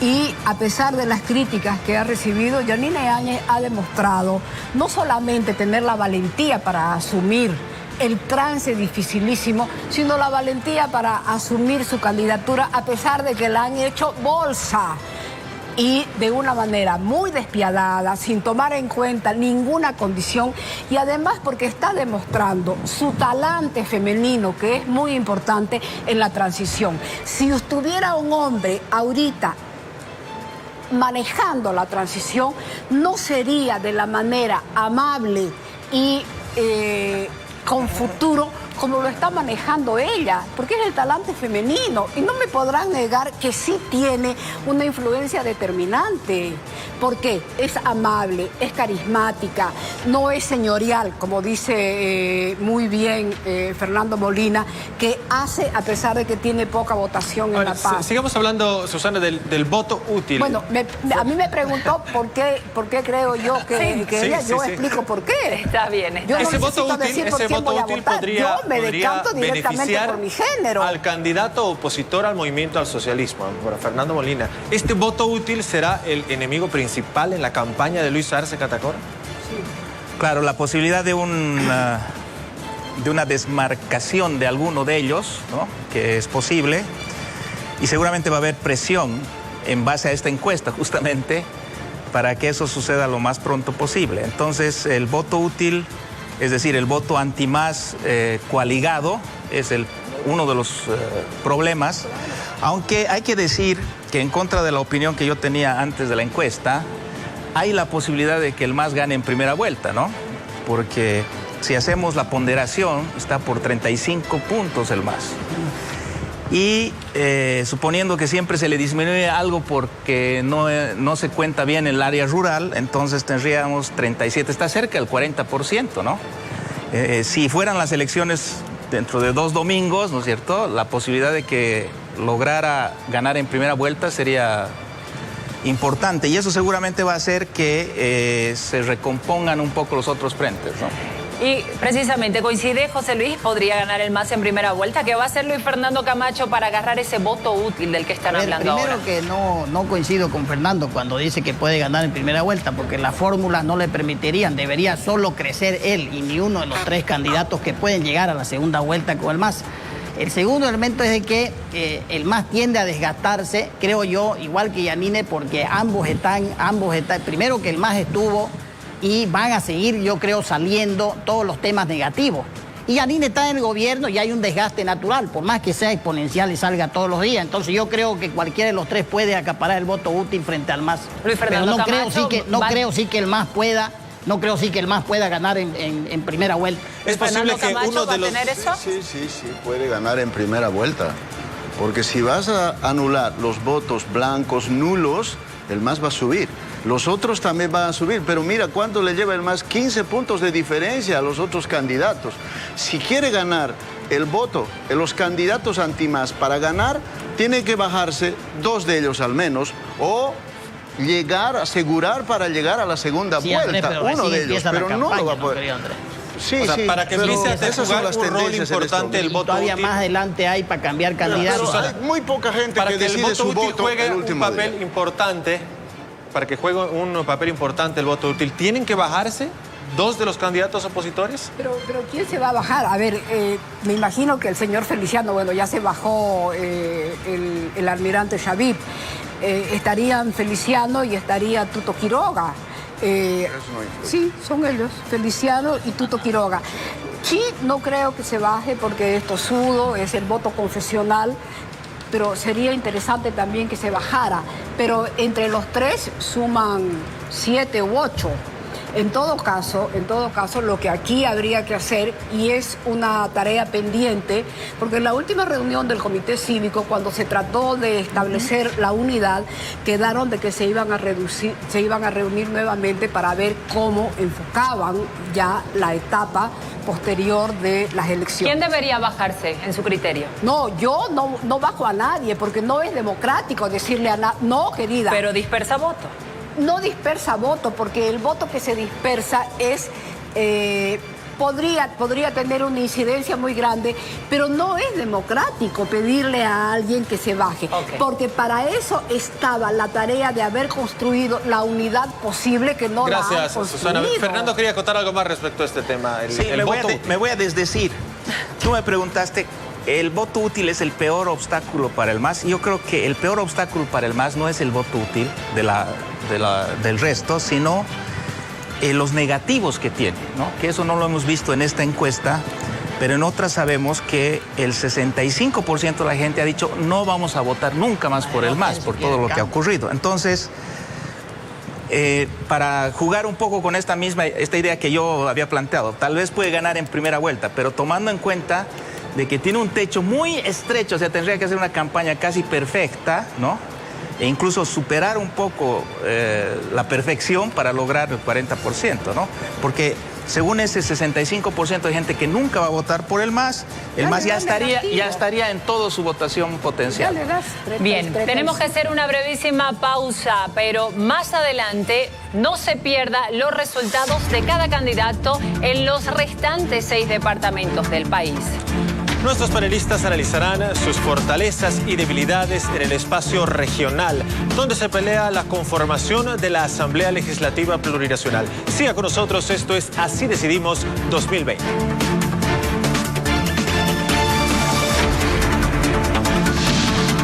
Y a pesar de las críticas que ha recibido, Yanine Áñez ha demostrado no solamente tener la valentía para asumir el trance dificilísimo, sino la valentía para asumir su candidatura a pesar de que la han hecho bolsa. Y de una manera muy despiadada, sin tomar en cuenta ninguna condición, y además porque está demostrando su talante femenino, que es muy importante en la transición. Si estuviera un hombre ahorita manejando la transición, no sería de la manera amable y con futuro como lo está manejando ella, porque es el talante femenino. Y no me podrán negar que sí tiene una influencia determinante. Porque es amable, es carismática, no es señorial, como dice muy bien Fernando Molina, que hace a pesar de que tiene poca votación en La Paz. Sigamos hablando, Susana, del voto útil. Bueno, a mí me preguntó por qué creo yo que ella, yo explico por qué. Está bien. Yo no ese voto útil, decir por quién voy a votar. podría beneficiar por mi género. Al candidato opositor al movimiento al socialismo, por Fernando Molina. ¿Este voto útil será el enemigo principal en la campaña de Luis Arce Catacora? Sí. Claro, la posibilidad de una desmarcación de alguno de ellos, ¿no?, que es posible, y seguramente va a haber presión en base a esta encuesta justamente para que eso suceda lo más pronto posible. Entonces el voto útil, es decir, el voto anti-MAS coaligado, es uno de los problemas, aunque hay que decir que en contra de la opinión que yo tenía antes de la encuesta, hay la posibilidad de que el MAS gane en primera vuelta, ¿no? Porque si hacemos la ponderación, está por 35 puntos el MAS. Y suponiendo que siempre se le disminuye algo porque no se cuenta bien el área rural, entonces tendríamos 37, está cerca del 40%, ¿no? Si fueran las elecciones dentro de 2 domingos, ¿no es cierto?, la posibilidad de que lograra ganar en primera vuelta sería importante, y eso seguramente va a hacer que se recompongan un poco los otros frentes, ¿no? Y precisamente coincide, José Luis, podría ganar el MAS en primera vuelta. ¿Qué va a hacer Luis Fernando Camacho para agarrar ese voto útil del que están hablando ahora? Primero que no coincido con Fernando cuando dice que puede ganar en primera vuelta, porque las fórmulas no le permitirían, debería solo crecer él y ni uno de los 3 candidatos que pueden llegar a la segunda vuelta con el MAS. El segundo elemento es de que el MAS tiende a desgastarse, creo yo, igual que Yanine, porque ambos están, primero que el MAS estuvo y van a seguir, yo creo, saliendo todos los temas negativos. Y Yanine está en el gobierno y hay un desgaste natural, por más que sea exponencial y salga todos los días. Entonces yo creo que cualquiera de los 3 puede acaparar el voto útil frente al MAS. Pero no creo que el MAS pueda ganar en primera vuelta. ¿Es posible que uno de los... Sí, puede ganar en primera vuelta. Porque si vas a anular los votos blancos nulos, el MAS va a subir. Los otros también van a subir, pero mira cuánto le lleva el MAS, 15 puntos de diferencia a los otros candidatos. Si quiere ganar el voto de los candidatos anti-MAS para ganar, tiene que bajarse 2 de ellos al menos, o asegurar para llegar a la segunda vuelta, uno de ellos, pero no lo va a poder. Sí, para que empiece a jugar un rol importante el voto todavía útil. Más adelante hay para cambiar candidatos. Pero hay muy poca gente para que decide su voto juegue el último un papel día. importante. Para que juegue un papel importante el voto útil, ¿tienen que bajarse 2 de los candidatos opositores? Pero ¿quién se va a bajar? A ver, me imagino que el señor Feliciano, bueno, ya se bajó el almirante Shabib. Estarían Feliciano y estaría Tuto Quiroga. Sí, son ellos, Feliciano y Tuto Quiroga. Sí, no creo que se baje porque es tosudo, es el voto confesional, pero sería interesante también que se bajara. Pero entre los 3 suman 7 u 8. En todo caso, lo que aquí habría que hacer, y es una tarea pendiente, porque en la última reunión del Comité Cívico, cuando se trató de establecer la unidad, quedaron de que se iban a reunir nuevamente para ver cómo enfocaban ya la etapa posterior de las elecciones. ¿Quién debería bajarse, en su criterio? No, yo no bajo a nadie, porque no es democrático decirle a nadie, no, querida. Pero dispersa voto. No dispersa voto, porque el voto que se dispersa es podría tener una incidencia muy grande, pero no es democrático pedirle a alguien que se baje, porque para eso estaba la tarea de haber construido la unidad posible que no la han construido. Gracias, Susana. Fernando quería contar algo más respecto a este tema. Me voy a desdecir. Tú me preguntaste, ¿el voto útil es el peor obstáculo para el MAS? Yo creo que el peor obstáculo para el MAS no es el voto útil del resto, sino los negativos que tiene, ¿no? Que eso no lo hemos visto en esta encuesta, pero en otras sabemos que el 65% de la gente ha dicho no vamos a votar nunca más por el MAS, por todo lo que ha ocurrido. Entonces, para jugar un poco con esta idea que yo había planteado. Tal vez puede ganar en primera vuelta, pero tomando en cuenta de que tiene un techo muy estrecho, o sea, tendría que hacer una campaña casi perfecta, ¿no? E incluso superar un poco la perfección para lograr el 40%, ¿no? Porque según ese 65% de gente que nunca va a votar por el MAS ya estaría en toda su votación potencial. Bien, tenemos que hacer una brevísima pausa, pero más adelante no se pierda los resultados de cada candidato en los restantes 6 departamentos del país. Nuestros panelistas analizarán sus fortalezas y debilidades en el espacio regional, donde se pelea la conformación de la Asamblea Legislativa Plurinacional. Siga con nosotros, esto es Así Decidimos 2020.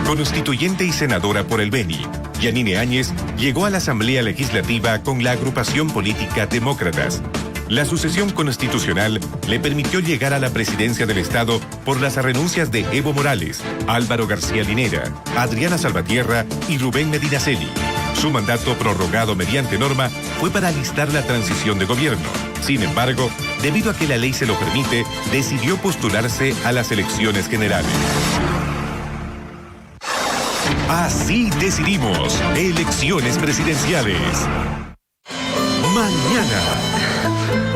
Constituyente y senadora por el Beni, Yanine Áñez llegó a la Asamblea Legislativa con la agrupación política Demócratas. La sucesión constitucional le permitió llegar a la presidencia del Estado por las renuncias de Evo Morales, Álvaro García Linera, Adriana Salvatierra y Rubén Medinaceli. Su mandato, prorrogado mediante norma, fue para alistar la transición de gobierno. Sin embargo, debido a que la ley se lo permite, decidió postularse a las elecciones generales. Así decidimos. Elecciones presidenciales. Mañana.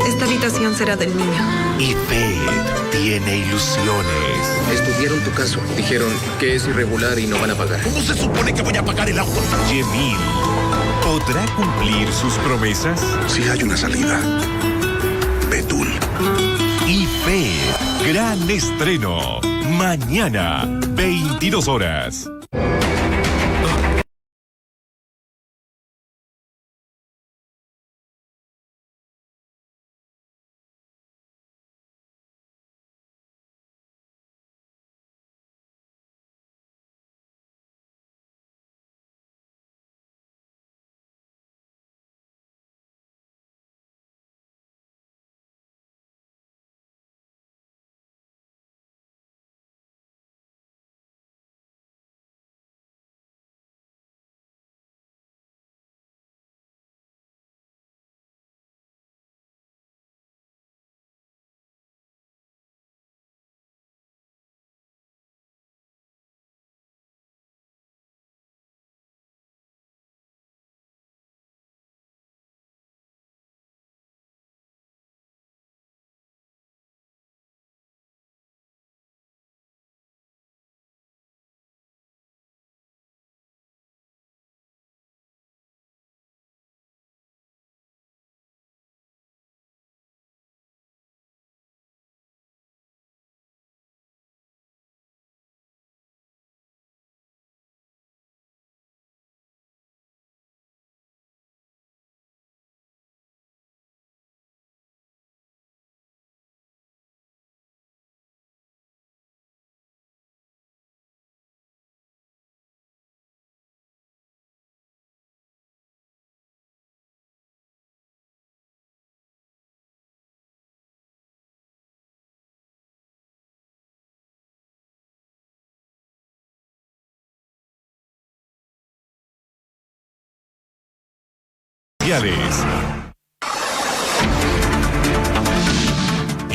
Esta habitación será del niño. Y Faith tiene ilusiones. Estudiaron tu caso. Dijeron que es irregular y no van a pagar. ¿Cómo se supone que voy a pagar el agua? Yemil, ¿podrá cumplir sus promesas? Si hay una salida. Betul. Y Faith, gran estreno. Mañana, 22 horas.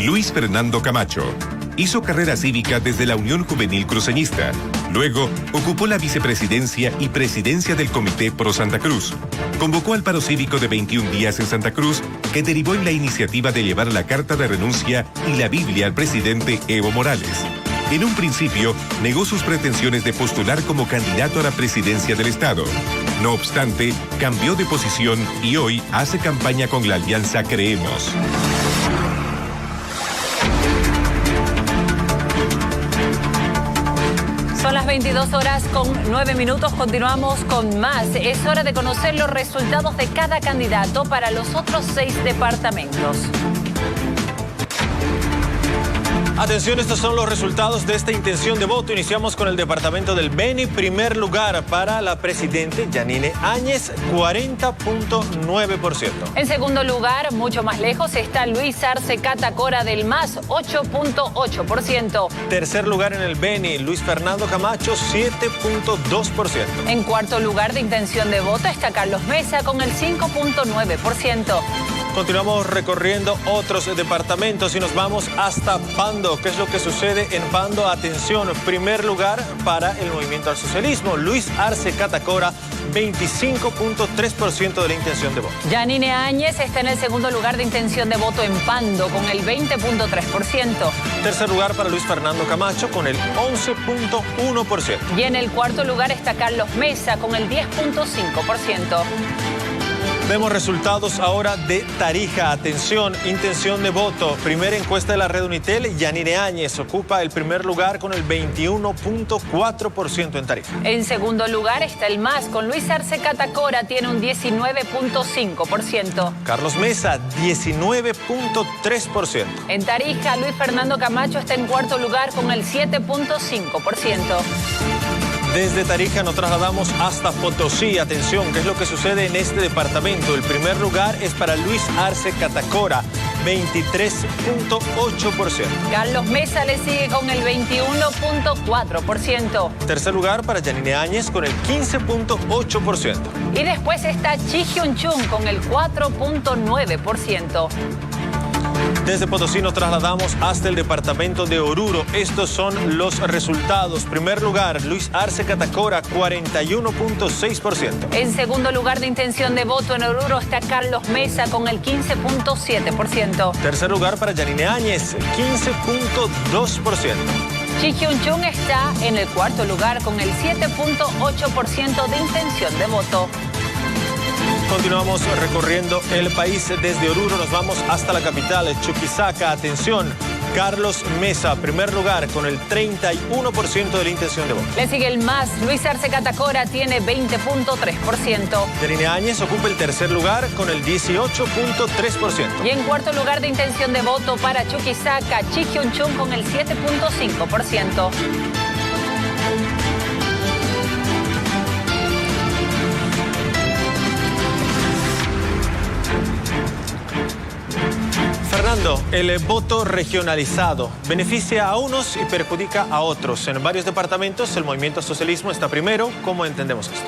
Luis Fernando Camacho hizo carrera cívica desde la Unión Juvenil Cruceñista. Luego ocupó la vicepresidencia y presidencia del Comité Pro Santa Cruz. Convocó al paro cívico de 21 días en Santa Cruz, que derivó en la iniciativa de llevar la carta de renuncia y la Biblia al presidente Evo Morales. En un principio, negó sus pretensiones de postular como candidato a la presidencia del Estado. No obstante, cambió de posición y hoy hace campaña con la alianza Creemos. Son las 22 horas con 9 minutos. Continuamos con más. Es hora de conocer los resultados de cada candidato para los otros 6 departamentos. Atención, estos son los resultados de esta intención de voto. Iniciamos con el departamento del Beni. Primer lugar para la presidente Yanine Áñez, 40.9%. En segundo lugar, mucho más lejos, está Luis Arce Catacora del MAS, 8.8%. Tercer lugar en el Beni, Luis Fernando Camacho, 7.2%. En cuarto lugar de intención de voto está Carlos Mesa con el 5.9%. Continuamos recorriendo otros departamentos y nos vamos hasta Pando. ¿Qué es lo que sucede en Pando? Atención, primer lugar para el Movimiento al Socialismo. Luis Arce Catacora, 25.3% de la intención de voto. Yanine Áñez está en el segundo lugar de intención de voto en Pando con el 20.3%. Tercer lugar para Luis Fernando Camacho con el 11.1%. Y en el cuarto lugar está Carlos Mesa con el 10.5%. Vemos resultados ahora de Tarija. Atención, intención de voto. Primera encuesta de la red Unitel, Yanine Áñez ocupa el primer lugar con el 21.4% en Tarija. En segundo lugar está el MAS con Luis Arce Catacora, tiene un 19.5%. Carlos Mesa, 19.3%. En Tarija, Luis Fernando Camacho está en cuarto lugar con el 7.5%. Desde Tarija nos trasladamos hasta Potosí. Atención, ¿qué es lo que sucede en este departamento? El primer lugar es para Luis Arce Catacora, 23.8%. Carlos Mesa le sigue con el 21.4%. Tercer lugar para Yanine Áñez con el 15.8%. Y después está Chi Hyun Chung con el 4.9%. Desde Potosí nos trasladamos hasta el departamento de Oruro. Estos son los resultados. Primer lugar, Luis Arce Catacora, 41.6%. En segundo lugar de intención de voto en Oruro está Carlos Mesa con el 15.7%. Tercer lugar para Yanine Áñez, 15.2%. Chi Hyun Chung está en el cuarto lugar con el 7.8% de intención de voto. Continuamos recorriendo el país. Desde Oruro nos vamos hasta la capital, Chuquisaca. Atención, Carlos Mesa, primer lugar con el 31% de la intención de voto. Le sigue el MAS, Luis Arce Catacora tiene 20.3%. Yanine Áñez ocupa el tercer lugar con el 18.3%. Y en cuarto lugar de intención de voto para Chuquisaca, Chi Hyun Chung con el 7.5%. Fernando, el voto regionalizado beneficia a unos y perjudica a otros. En varios departamentos el movimiento socialismo está primero. ¿Cómo entendemos esto?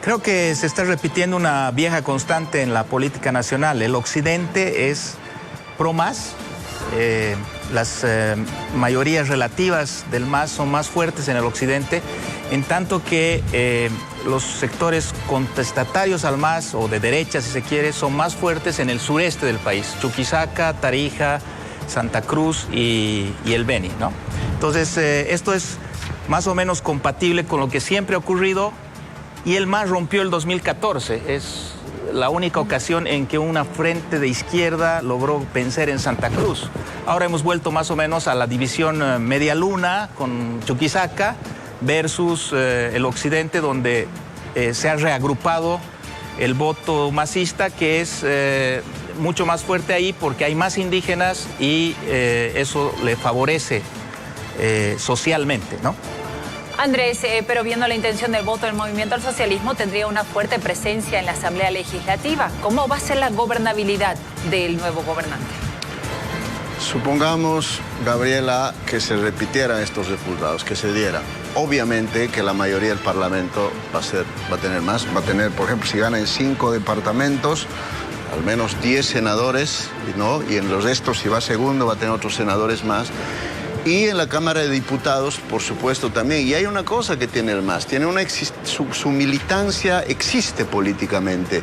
Creo que se está repitiendo una vieja constante en la política nacional. El occidente es pro MAS. Las mayorías relativas del MAS son más fuertes en el occidente, en tanto que los sectores contestatarios al MAS, o de derecha si se quiere, son más fuertes en el sureste del país, Chuquisaca, Tarija, Santa Cruz y el Beni, ¿no? Entonces, esto es más o menos compatible con lo que siempre ha ocurrido, y el MAS rompió el 2014, es la única ocasión en que una frente de izquierda logró vencer en Santa Cruz. Ahora hemos vuelto más o menos a la división media luna con Chuquisaca versus el occidente, donde se ha reagrupado el voto masista, que es mucho más fuerte ahí porque hay más indígenas y eso le favorece socialmente, ¿no? Andrés, pero viendo la intención del voto del movimiento al socialismo, tendría una fuerte presencia en la Asamblea Legislativa. ¿Cómo va a ser la gobernabilidad del nuevo gobernante? Supongamos, Gabriela, que se repitieran estos resultados, que se dieran. Obviamente que la mayoría del Parlamento va a tener más. Va a tener, por ejemplo, si gana en 5 departamentos, al menos 10 senadores, ¿no? Y en los restos, si va segundo, va a tener otros senadores más. Y en la Cámara de Diputados, por supuesto, también. Y hay una cosa que tiene el MAS, tiene su militancia existe políticamente.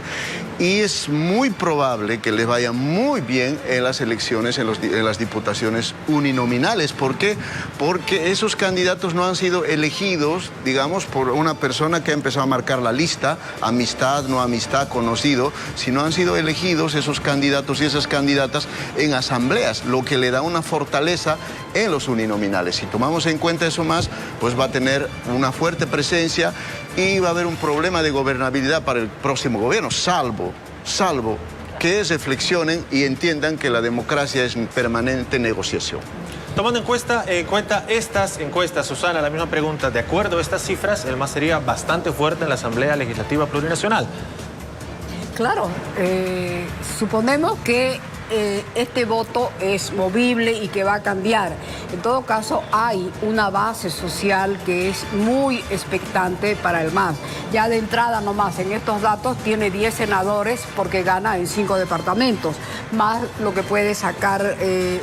Y es muy probable que les vaya muy bien en las elecciones, en las diputaciones uninominales. ¿Por qué? Porque esos candidatos no han sido elegidos, digamos, por una persona que ha empezado a marcar la lista, amistad, no amistad, conocido, sino han sido elegidos esos candidatos y esas candidatas en asambleas, lo que le da una fortaleza en los uninominales. Si tomamos en cuenta eso más, pues va a tener una fuerte presencia y va a haber un problema de gobernabilidad para el próximo gobierno, salvo que reflexionen y entiendan que la democracia es permanente negociación. Tomando en cuenta estas encuestas, Susana, la misma pregunta, de acuerdo a estas cifras, el MAS sería bastante fuerte en la Asamblea Legislativa Plurinacional. Claro, suponemos que este voto es movible y que va a cambiar. En todo caso, hay una base social que es muy expectante para el MAS. Ya de entrada nomás, en estos datos tiene 10 senadores porque gana en 5 departamentos, más lo que puede sacar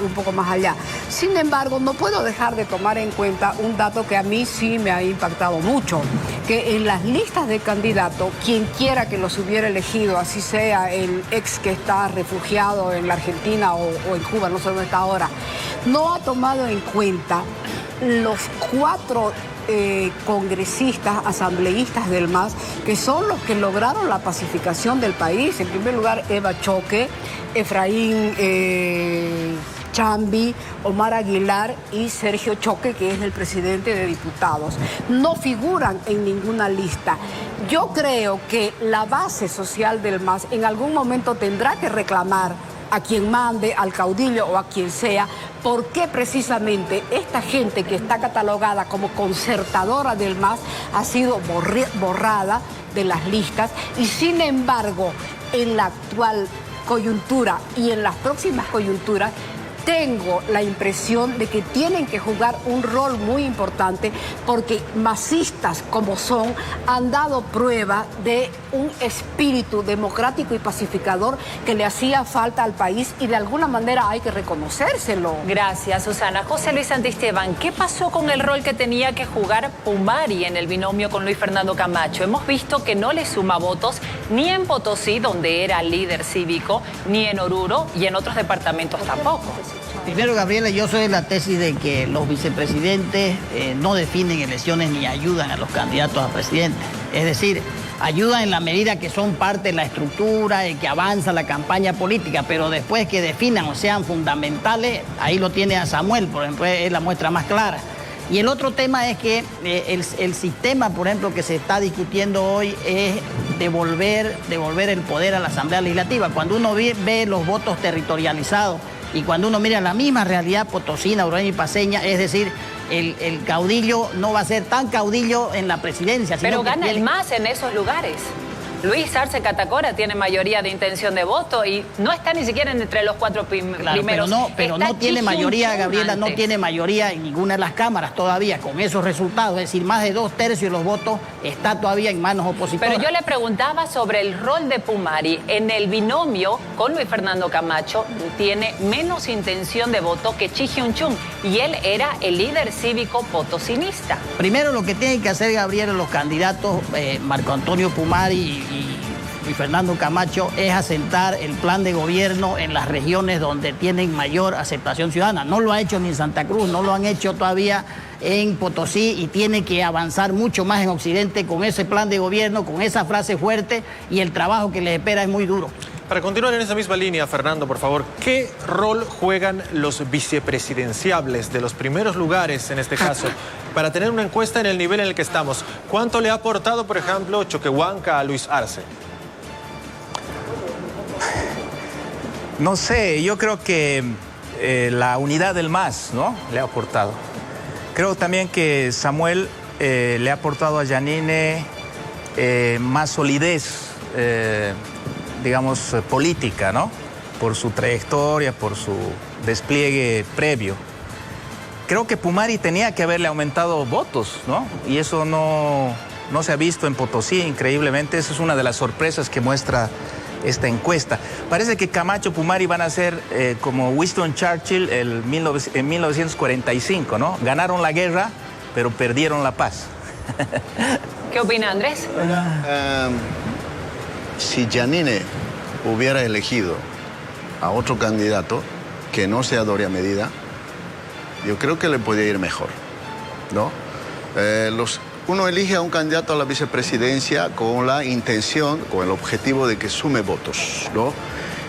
un poco más allá. Sin embargo, no puedo dejar de tomar en cuenta un dato que a mí sí me ha impactado mucho, que en las listas de candidatos, quien quiera que los hubiera elegido, así sea el ex que está refugiado en la Argentina o en Cuba, no sé dónde está ahora, no ha tomado en cuenta los 4 congresistas, asambleístas del MAS, que son los que lograron la pacificación del país. En primer lugar, Eva Choque, Efraín Chambi, Omar Aguilar y Sergio Choque, que es el presidente de diputados. No figuran en ninguna lista. Yo creo que la base social del MAS en algún momento tendrá que reclamar a quien mande, al caudillo o a quien sea, por qué precisamente esta gente que está catalogada como concertadora del MAS ha sido borrada de las listas y sin embargo en la actual coyuntura y en las próximas coyunturas tengo la impresión de que tienen que jugar un rol muy importante porque masistas como son han dado prueba de un espíritu democrático y pacificador que le hacía falta al país y de alguna manera hay que reconocérselo. Gracias, Susana. José Luis Santisteban, ¿qué pasó con el rol que tenía que jugar Pumari en el binomio con Luis Fernando Camacho? Hemos visto que no le suma votos ni en Potosí, donde era líder cívico, ni en Oruro y en otros departamentos tampoco. Primero, Gabriela, yo soy de la tesis de que los vicepresidentes no definen elecciones ni ayudan a los candidatos a presidente. Es decir, ayudan en la medida que son parte de la estructura, de que avanza la campaña política, pero después que definan o sean fundamentales, ahí lo tiene a Samuel, por ejemplo, es la muestra más clara. Y el otro tema es que el sistema, por ejemplo, que se está discutiendo hoy es devolver el poder a la Asamblea Legislativa. Cuando uno ve los votos territorializados, y cuando uno mira la misma realidad potosina, oroña y paceña, es decir, el caudillo no va a ser tan caudillo en la presidencia. Pero gana el MAS en esos lugares. Luis Arce Catacora tiene mayoría de intención de voto y no está ni siquiera entre los 4 primeros. Pero no tiene mayoría, Gabriela, no tiene mayoría en ninguna de las cámaras todavía con esos resultados. Es decir, más de 2/3 de los votos está todavía en manos opositoras. Pero yo le preguntaba sobre el rol de Pumari. En el binomio con Luis Fernando Camacho tiene menos intención de voto que Chi Hyun-chung y él era el líder cívico potosinista. Primero lo que tienen que hacer, Gabriela, los candidatos Marco Antonio Pumari y Fernando Camacho es asentar el plan de gobierno en las regiones donde tienen mayor aceptación ciudadana. No lo ha hecho ni en Santa Cruz, no lo han hecho todavía en Potosí y tiene que avanzar mucho más en Occidente con ese plan de gobierno, con esa frase fuerte y el trabajo que les espera es muy duro. Para continuar en esa misma línea, Fernando, por favor, ¿qué rol juegan los vicepresidenciables de los primeros lugares, en este caso, para tener una encuesta en el nivel en el que estamos? ¿Cuánto le ha aportado, por ejemplo, Choquehuanca a Luis Arce? No sé, yo creo que la unidad del MAS, ¿no?, le ha aportado. Creo también que Samuel le ha aportado a Yanine más solidez, digamos, política, ¿no?, por su trayectoria, por su despliegue previo. Creo que Pumari tenía que haberle aumentado votos, ¿no? Y eso no se ha visto en Potosí, increíblemente. Esa es una de las sorpresas que muestra esta encuesta. Parece que Camacho, Pumari van a ser como Winston Churchill en 1945, ¿no? Ganaron la guerra, pero perdieron la paz. ¿Qué opina Andrés? Si Yanine hubiera elegido a otro candidato que no sea Doria Medida, yo creo que le podría ir mejor, ¿no? Uno elige a un candidato a la vicepresidencia con la intención, con el objetivo de que sume votos, ¿no?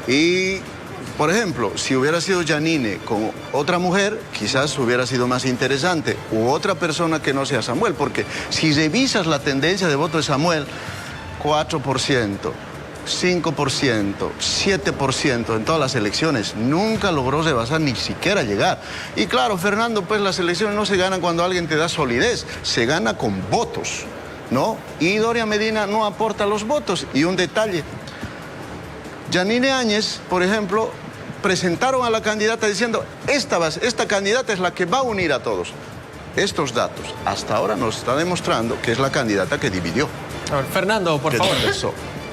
Y, por ejemplo, si hubiera sido Yanine con otra mujer, quizás hubiera sido más interesante, u otra persona que no sea Samuel, porque si revisas la tendencia de voto de Samuel, 4%, 5%, 7% en todas las elecciones. Nunca logró rebasar, ni siquiera llegar. Y claro, Fernando, pues las elecciones no se ganan cuando alguien te da solidez, se gana con votos, ¿no? Y Doria Medina no aporta los votos. Y un detalle, Yanine Áñez, por ejemplo, presentaron a la candidata diciendo, esta candidata es la que va a unir a todos. Estos datos hasta ahora nos está demostrando que es la candidata que dividió. A ver, Fernando, por favor.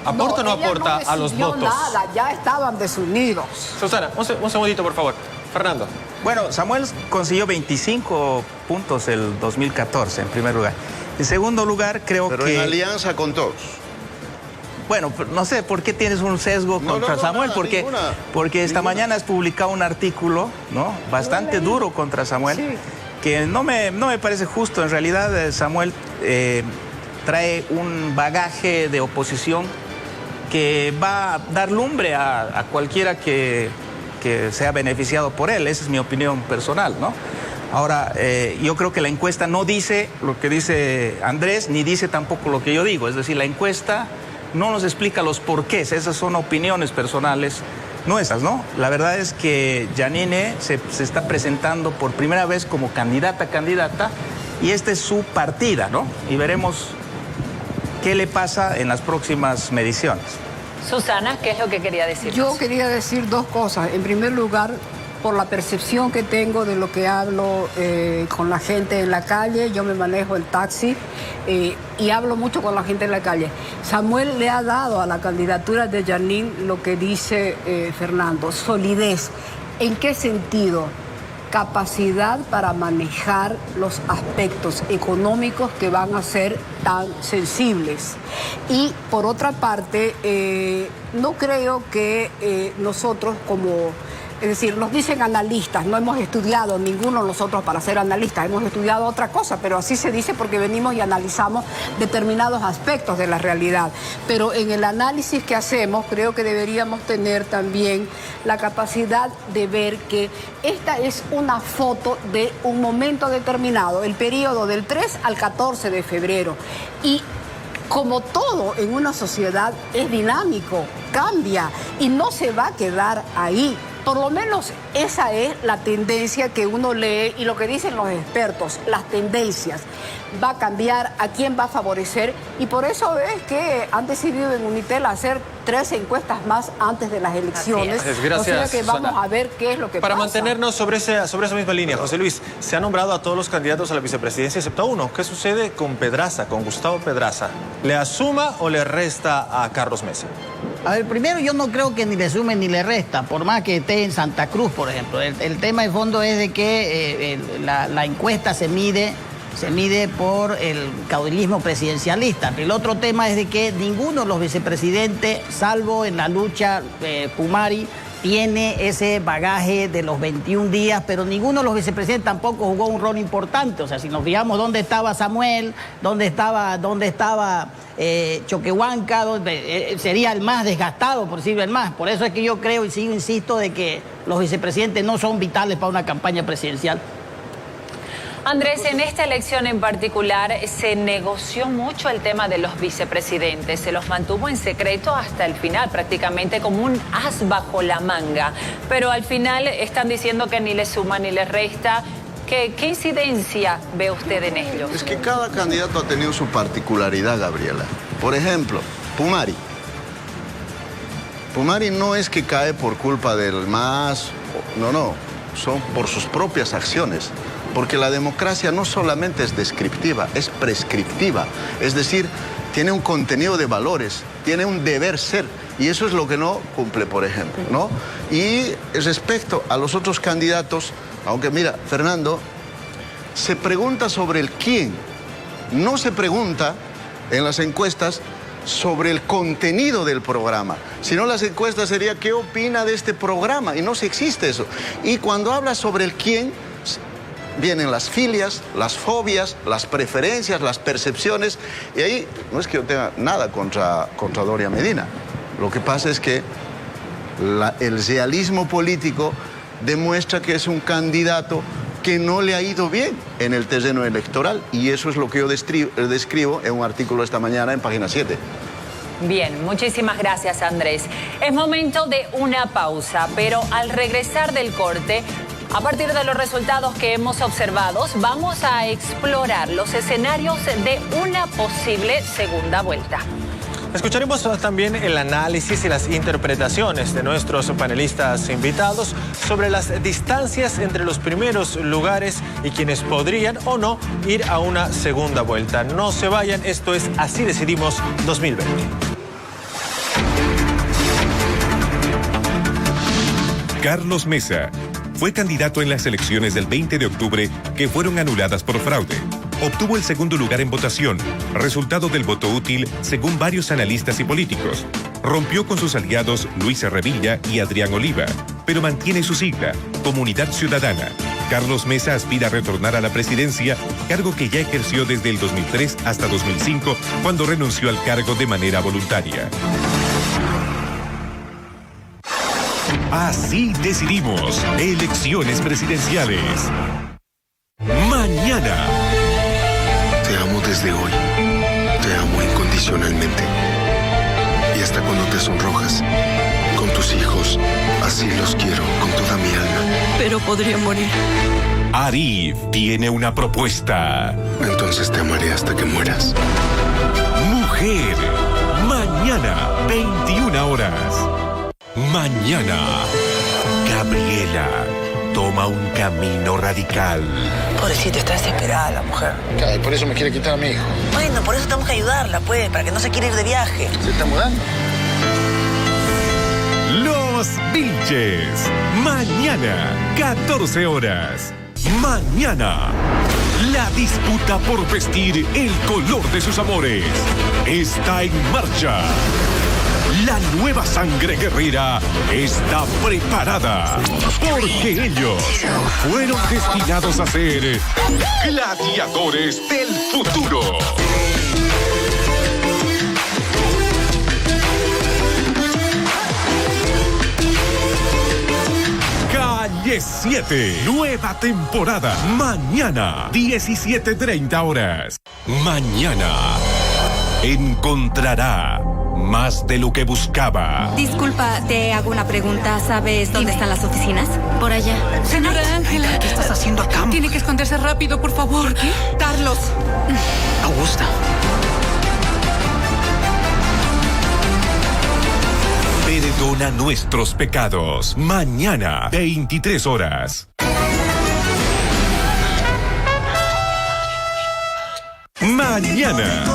¿Aporta o no aporta a los votos? Nada, ya estaban desunidos. Susana, un segundito, por favor. Fernando. Bueno, Samuel consiguió 25 puntos el 2014, en primer lugar. En segundo lugar, creo que... Pero en alianza con todos. Bueno, no sé por qué tienes un sesgo contra Samuel, porque esta mañana has publicado un artículo, ¿no? Bastante duro contra Samuel, sí, que no me parece justo. En realidad, Samuel trae un bagaje de oposición que va a dar lumbre a cualquiera que sea beneficiado por él. Esa es mi opinión personal, ¿no? Ahora, yo creo que la encuesta no dice lo que dice Andrés, ni dice tampoco lo que yo digo. Es decir, la encuesta no nos explica los porqués. Esas son opiniones personales nuestras, ¿no? La verdad es que Yanine se está presentando por primera vez como candidata, y esta es su partida, ¿no? Y veremos qué le pasa en las próximas mediciones. Susana, ¿qué es lo que quería decir? Yo quería decir dos cosas. En primer lugar, por la percepción que tengo de lo que hablo con la gente en la calle, yo me manejo el taxi y hablo mucho con la gente en la calle. Samuel le ha dado a la candidatura de Yanine lo que dice Fernando, solidez. ¿En qué sentido? Capacidad para manejar los aspectos económicos que van a ser tan sensibles. Y por otra parte, no creo que nosotros como... Es decir, nos dicen analistas, no hemos estudiado ninguno de nosotros para ser analistas, hemos estudiado otra cosa, pero así se dice porque venimos y analizamos determinados aspectos de la realidad. Pero en el análisis que hacemos, creo que deberíamos tener también la capacidad de ver que esta es una foto de un momento determinado, el periodo del 3 al 14 de febrero. Y como todo en una sociedad es dinámico, cambia y no se va a quedar ahí. Por lo menos esa es la tendencia que uno lee y lo que dicen los expertos, las tendencias. Va a cambiar, a quién va a favorecer y por eso es que han decidido en Unitel hacer 3 encuestas más antes de las elecciones. Gracias, o sea que vamos Susana. a ver qué es lo que Para pasa. mantenernos sobre esa misma línea, José Luis, se ha nombrado a todos los candidatos a la vicepresidencia excepto a uno. ¿Qué sucede con Pedraza, con Gustavo Pedraza? ¿Le asuma o le resta a Carlos Mesa? A ver, primero yo no creo que ni le sume ni le resta, por más que esté en Santa Cruz, por ejemplo. El tema de fondo es de que la encuesta se mide por el caudillismo presidencialista. El otro tema es de que ninguno de los vicepresidentes, salvo en la lucha Pumari, tiene ese bagaje de los 21 días, pero ninguno de los vicepresidentes tampoco jugó un rol importante. O sea, si nos fijamos dónde estaba Samuel, dónde estaba Choquehuanca, sería el más desgastado, por decirlo el más. Por eso es que yo creo y sigo insisto de que los vicepresidentes no son vitales para una campaña presidencial. Andrés, en esta elección en particular se negoció mucho el tema de los vicepresidentes, se los mantuvo en secreto hasta el final, prácticamente como un as bajo la manga, pero al final están diciendo que ni le suma ni le resta. ¿Qué incidencia ve usted en ellos? Es que cada candidato ha tenido su particularidad, Gabriela. Por ejemplo, Pumari. Pumari no es que cae por culpa del MAS, no, son por sus propias acciones. Porque la democracia no solamente es descriptiva, es prescriptiva. Es decir, tiene un contenido de valores, tiene un deber ser. Y eso es lo que no cumple, por ejemplo, ¿no? Y respecto a los otros candidatos, aunque mira, Fernando, se pregunta sobre el quién. No se pregunta en las encuestas sobre el contenido del programa. Si no, las encuestas sería qué opina de este programa. Y no se existe eso. Y cuando habla sobre el quién, vienen las filias, las fobias, las preferencias, las percepciones. Y ahí no es que yo tenga nada contra Doria Medina. Lo que pasa es que el realismo político demuestra que es un candidato que no le ha ido bien en el terreno electoral. Y eso es lo que yo describo en un artículo esta mañana en Página 7. Bien, muchísimas gracias, Andrés. Es momento de una pausa, pero al regresar del corte, a partir de los resultados que hemos observado, vamos a explorar los escenarios de una posible segunda vuelta. Escucharemos también el análisis y las interpretaciones de nuestros panelistas invitados sobre las distancias entre los primeros lugares y quienes podrían o no ir a una segunda vuelta. No se vayan, esto es Así Decidimos 2020. Carlos Mesa fue candidato en las elecciones del 20 de octubre que fueron anuladas por fraude. Obtuvo el segundo lugar en votación, resultado del voto útil según varios analistas y políticos. Rompió con sus aliados Luis Revilla y Adrián Oliva, pero mantiene su sigla, Comunidad Ciudadana. Carlos Mesa aspira a retornar a la presidencia, cargo que ya ejerció desde el 2003 hasta 2005, cuando renunció al cargo de manera voluntaria. Así decidimos. Elecciones presidenciales. Mañana. Te amo desde hoy. Te amo incondicionalmente. Y hasta cuando te sonrojas. Con tus hijos. Así los quiero con toda mi alma. Pero podría morir. Arif tiene una propuesta. Entonces te amaré hasta que mueras. Mujer. Mañana, 21 horas. Mañana, Gabriela toma un camino radical. Pobrecita, está desesperada la mujer. Claro, por eso me quiere quitar a mi hijo. Bueno, por eso tenemos que ayudarla, pues, para que no se quiera ir de viaje. ¿Se está mudando? Los Vilches. Mañana, 14 horas. Mañana, la disputa por vestir el color de sus amores está en marcha. La nueva sangre guerrera está preparada porque ellos fueron destinados a ser gladiadores del futuro. Calle 7, nueva temporada. Mañana, 17:30 horas. Mañana, encontrará más de lo que buscaba. Disculpa, te hago una pregunta. ¿Sabes dónde están las oficinas? Por allá. Señora Ángela, ¿qué estás haciendo acá? Tiene que esconderse rápido, por favor. ¿Qué? Carlos. Augusta. Perdona nuestros pecados. Mañana, 23 horas. Mañana.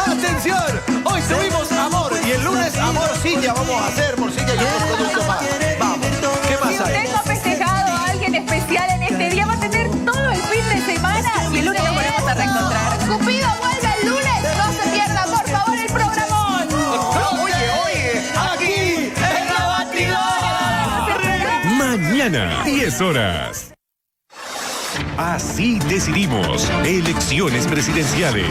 ¡Atención! Hoy subimos amor y el lunes amorcilla vamos a hacer morcilla y otros productos más. Vamos. ¿Qué más hay? Si usted no ha festejado a alguien especial en este día, va a tener todo el fin de semana y el lunes nos volvemos a reencontrar. Cupido vuelve el lunes, no se pierda, por favor, el programón. Oye, aquí en La Batidora. Mañana, 10 horas. Así decidimos. Elecciones presidenciales.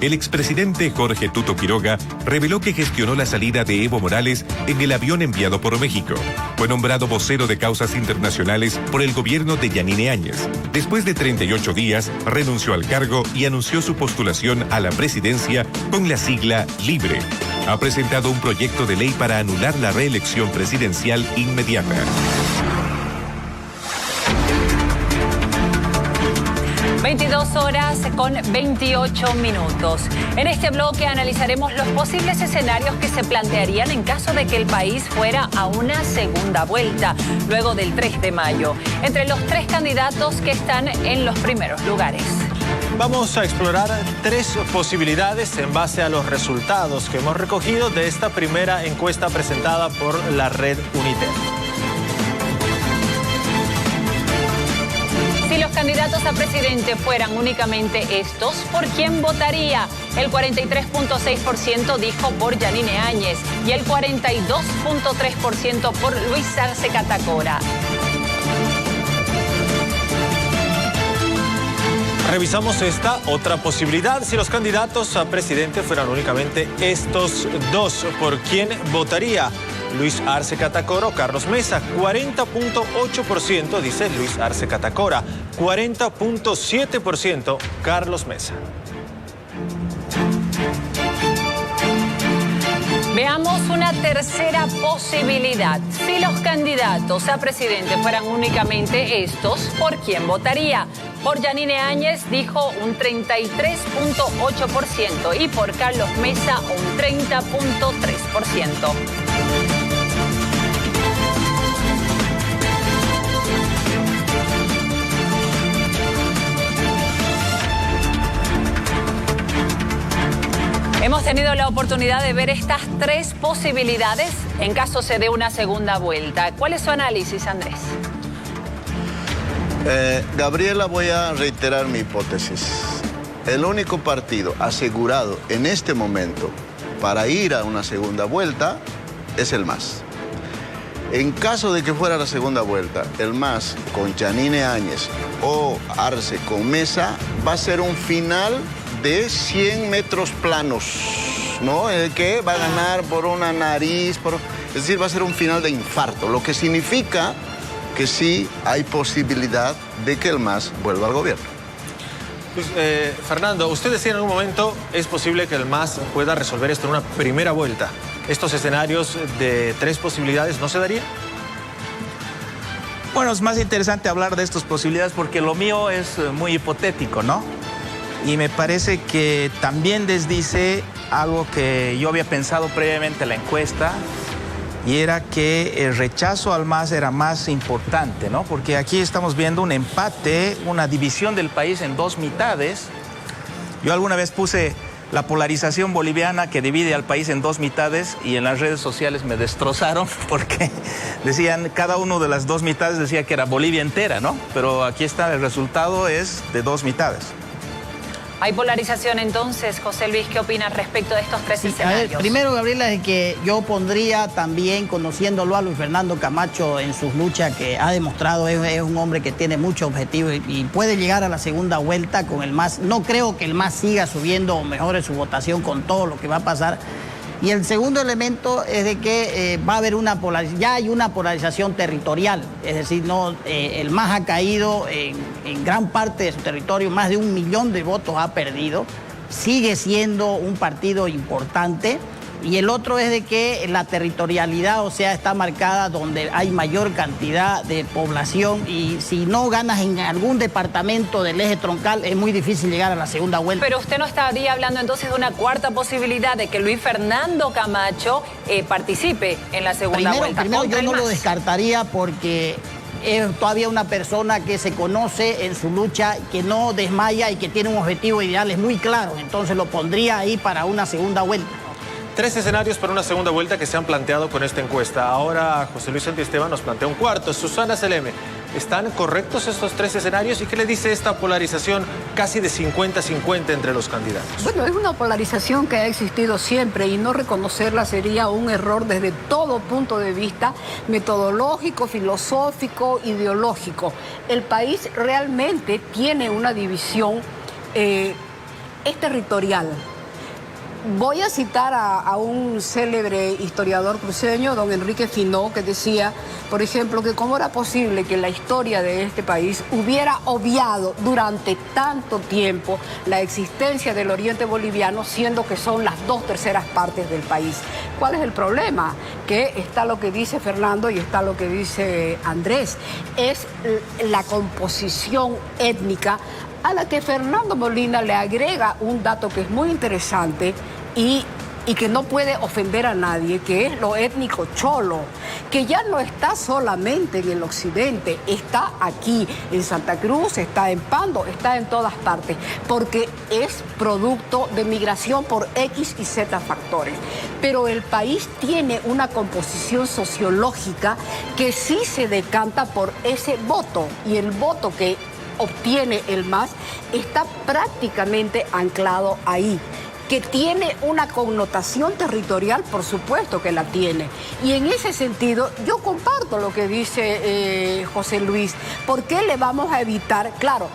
El expresidente Jorge Tuto Quiroga reveló que gestionó la salida de Evo Morales en el avión enviado por México. Fue nombrado vocero de causas internacionales por el gobierno de Yanine Áñez. Después de 38 días, renunció al cargo y anunció su postulación a la presidencia con la sigla Libre. Ha presentado un proyecto de ley para anular la reelección presidencial inmediata. (22:28). En este bloque analizaremos los posibles escenarios que se plantearían en caso de que el país fuera a una segunda vuelta, luego del 3 de mayo, entre los 3 candidatos que están en los primeros lugares. Vamos a explorar 3 posibilidades en base a los resultados que hemos recogido de esta primera encuesta presentada por la red Unitel. Si los candidatos a presidente fueran únicamente estos, ¿por quién votaría? El 43.6% dijo por Yanine Áñez y el 42.3% por Luis Arce Catacora. Revisamos esta otra posibilidad. Si los candidatos a presidente fueran únicamente estos 2, ¿por quién votaría? Luis Arce Catacora o Carlos Mesa. 40.8% dice Luis Arce Catacora, 40.7% Carlos Mesa. Veamos una tercera posibilidad. Si los candidatos a presidente fueran únicamente estos, ¿por quién votaría? Por Yanine Áñez dijo un 33.8% y por Carlos Mesa un 30.3%. Hemos tenido la oportunidad de ver estas tres posibilidades en caso se dé una segunda vuelta. ¿Cuál es su análisis, Andrés? Gabriela, voy a reiterar mi hipótesis. El único partido asegurado en este momento para ir a una segunda vuelta es el MAS. En caso de que fuera la segunda vuelta, el MAS con Yanine Áñez o Arce con Mesa, va a ser un final de 100 metros planos, ¿no? El que va a ganar por una nariz, es decir, va a ser un final de infarto, lo que significa que sí hay posibilidad de que el MAS vuelva al gobierno. Pues, Fernando, usted decía en algún momento, es posible que el MAS pueda resolver esto en una primera vuelta. ¿Estos escenarios de tres posibilidades no se darían? Bueno, es más interesante hablar de estas posibilidades porque lo mío es muy hipotético, ¿no? Y me parece que también desdice algo que yo había pensado previamente en la encuesta, y era que el rechazo al MAS era más importante, ¿no? Porque aquí estamos viendo un empate, una división del país en dos mitades. Yo alguna vez puse la polarización boliviana que divide al país en dos mitades y en las redes sociales me destrozaron porque decían, cada uno de las dos mitades decía que era Bolivia entera, ¿no? Pero aquí está, el resultado es de dos mitades. ¿Hay polarización entonces, José Luis? ¿Qué opinas respecto de estos tres escenarios? A ver, primero, Gabriela, es que yo pondría también, conociéndolo a Luis Fernando Camacho en sus luchas, que ha demostrado, es un hombre que tiene muchos objetivos y puede llegar a la segunda vuelta con el MAS. No creo que el MAS siga subiendo o mejore su votación con todo lo que va a pasar. Y el segundo elemento es de que va a haber ya hay una polarización territorial, es decir, no, el MAS ha caído en gran parte de su territorio, más de 1 millón de votos ha perdido, sigue siendo un partido importante. Y el otro es de que la territorialidad, o sea, está marcada donde hay mayor cantidad de población y si no ganas en algún departamento del eje troncal es muy difícil llegar a la segunda vuelta. Pero usted no estaría hablando entonces de una cuarta posibilidad de que Luis Fernando Camacho participe en la segunda vuelta. Primero yo no lo descartaría porque es todavía una persona que se conoce en su lucha, que no desmaya y que tiene un objetivo ideal muy claro. Entonces lo pondría ahí para una segunda vuelta. Tres escenarios para una segunda vuelta que se han planteado con esta encuesta. Ahora José Luis Santiesteban nos plantea un cuarto. Susana Seleme, ¿están correctos estos tres escenarios? ¿Y qué le dice esta polarización casi de 50-50 entre los candidatos? Bueno, es una polarización que ha existido siempre y no reconocerla sería un error desde todo punto de vista metodológico, filosófico, ideológico. El país realmente tiene una división es territorial. Voy a citar a un célebre historiador cruceño, don Enrique Finó, que decía, por ejemplo, que cómo era posible que la historia de este país hubiera obviado durante tanto tiempo la existencia del oriente boliviano, siendo que son las 2/3 partes del país. ¿Cuál es el problema? Que está lo que dice Fernando y está lo que dice Andrés. Es la composición étnica a la que Fernando Molina le agrega un dato que es muy interesante y que no puede ofender a nadie, que es lo étnico cholo, que ya no está solamente en el occidente, está aquí, en Santa Cruz, está en Pando, está en todas partes, porque es producto de migración por X y Z factores. Pero el país tiene una composición sociológica que sí se decanta por ese voto, y el voto que obtiene el MAS está prácticamente anclado ahí. Que tiene una connotación territorial, por supuesto que la tiene. Y en ese sentido, yo comparto lo que dice José Luis. ¿Por qué le vamos a evitar? Claro,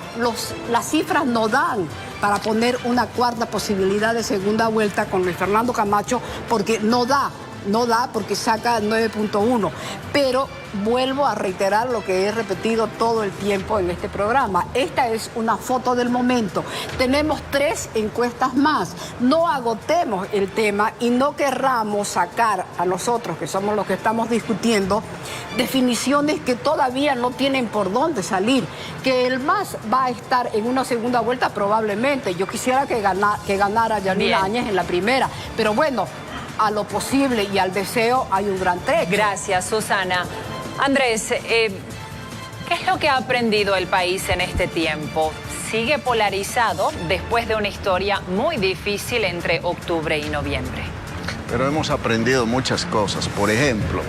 las cifras no dan para poner una cuarta posibilidad de segunda vuelta con Luis Fernando Camacho, porque no da. no da porque saca 9.1, pero vuelvo a reiterar lo que he repetido todo el tiempo en este programa. Esta es una foto del momento. Tenemos 3 encuestas más. No agotemos el tema y no querramos sacar a nosotros, que somos los que estamos discutiendo, definiciones que todavía no tienen por dónde salir. Que el MAS va a estar en una segunda vuelta probablemente. Yo quisiera que ganara Yanina Áñez en la primera, pero bueno, a lo posible y al deseo hay un gran trecho. Gracias, Susana. Andrés, ¿qué es lo que ha aprendido el país en este tiempo? Sigue polarizado después de una historia muy difícil entre octubre y noviembre. Pero hemos aprendido muchas cosas. Por ejemplo,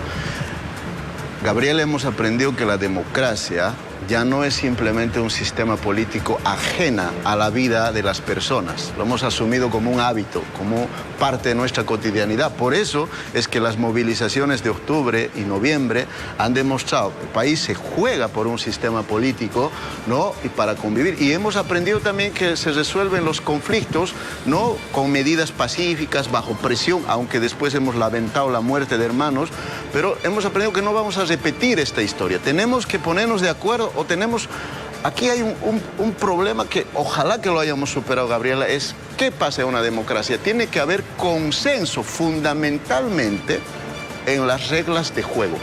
Gabriela, hemos aprendido que la democracia ya no es simplemente un sistema político ajena a la vida de las personas. Lo hemos asumido como un hábito, como parte de nuestra cotidianidad. Por eso es que las movilizaciones de octubre y noviembre han demostrado que el país se juega por un sistema político, ¿no? Y para convivir. Y hemos aprendido también que se resuelven los conflictos, ¿no? Con medidas pacíficas, bajo presión, aunque después hemos lamentado la muerte de hermanos, pero hemos aprendido que no vamos a repetir esta historia. Tenemos que ponernos de acuerdo. O tenemos, aquí hay un problema que ojalá que lo hayamos superado, Gabriela, es ¿qué pasa en una democracia? Tiene que haber consenso fundamentalmente en las reglas de juego.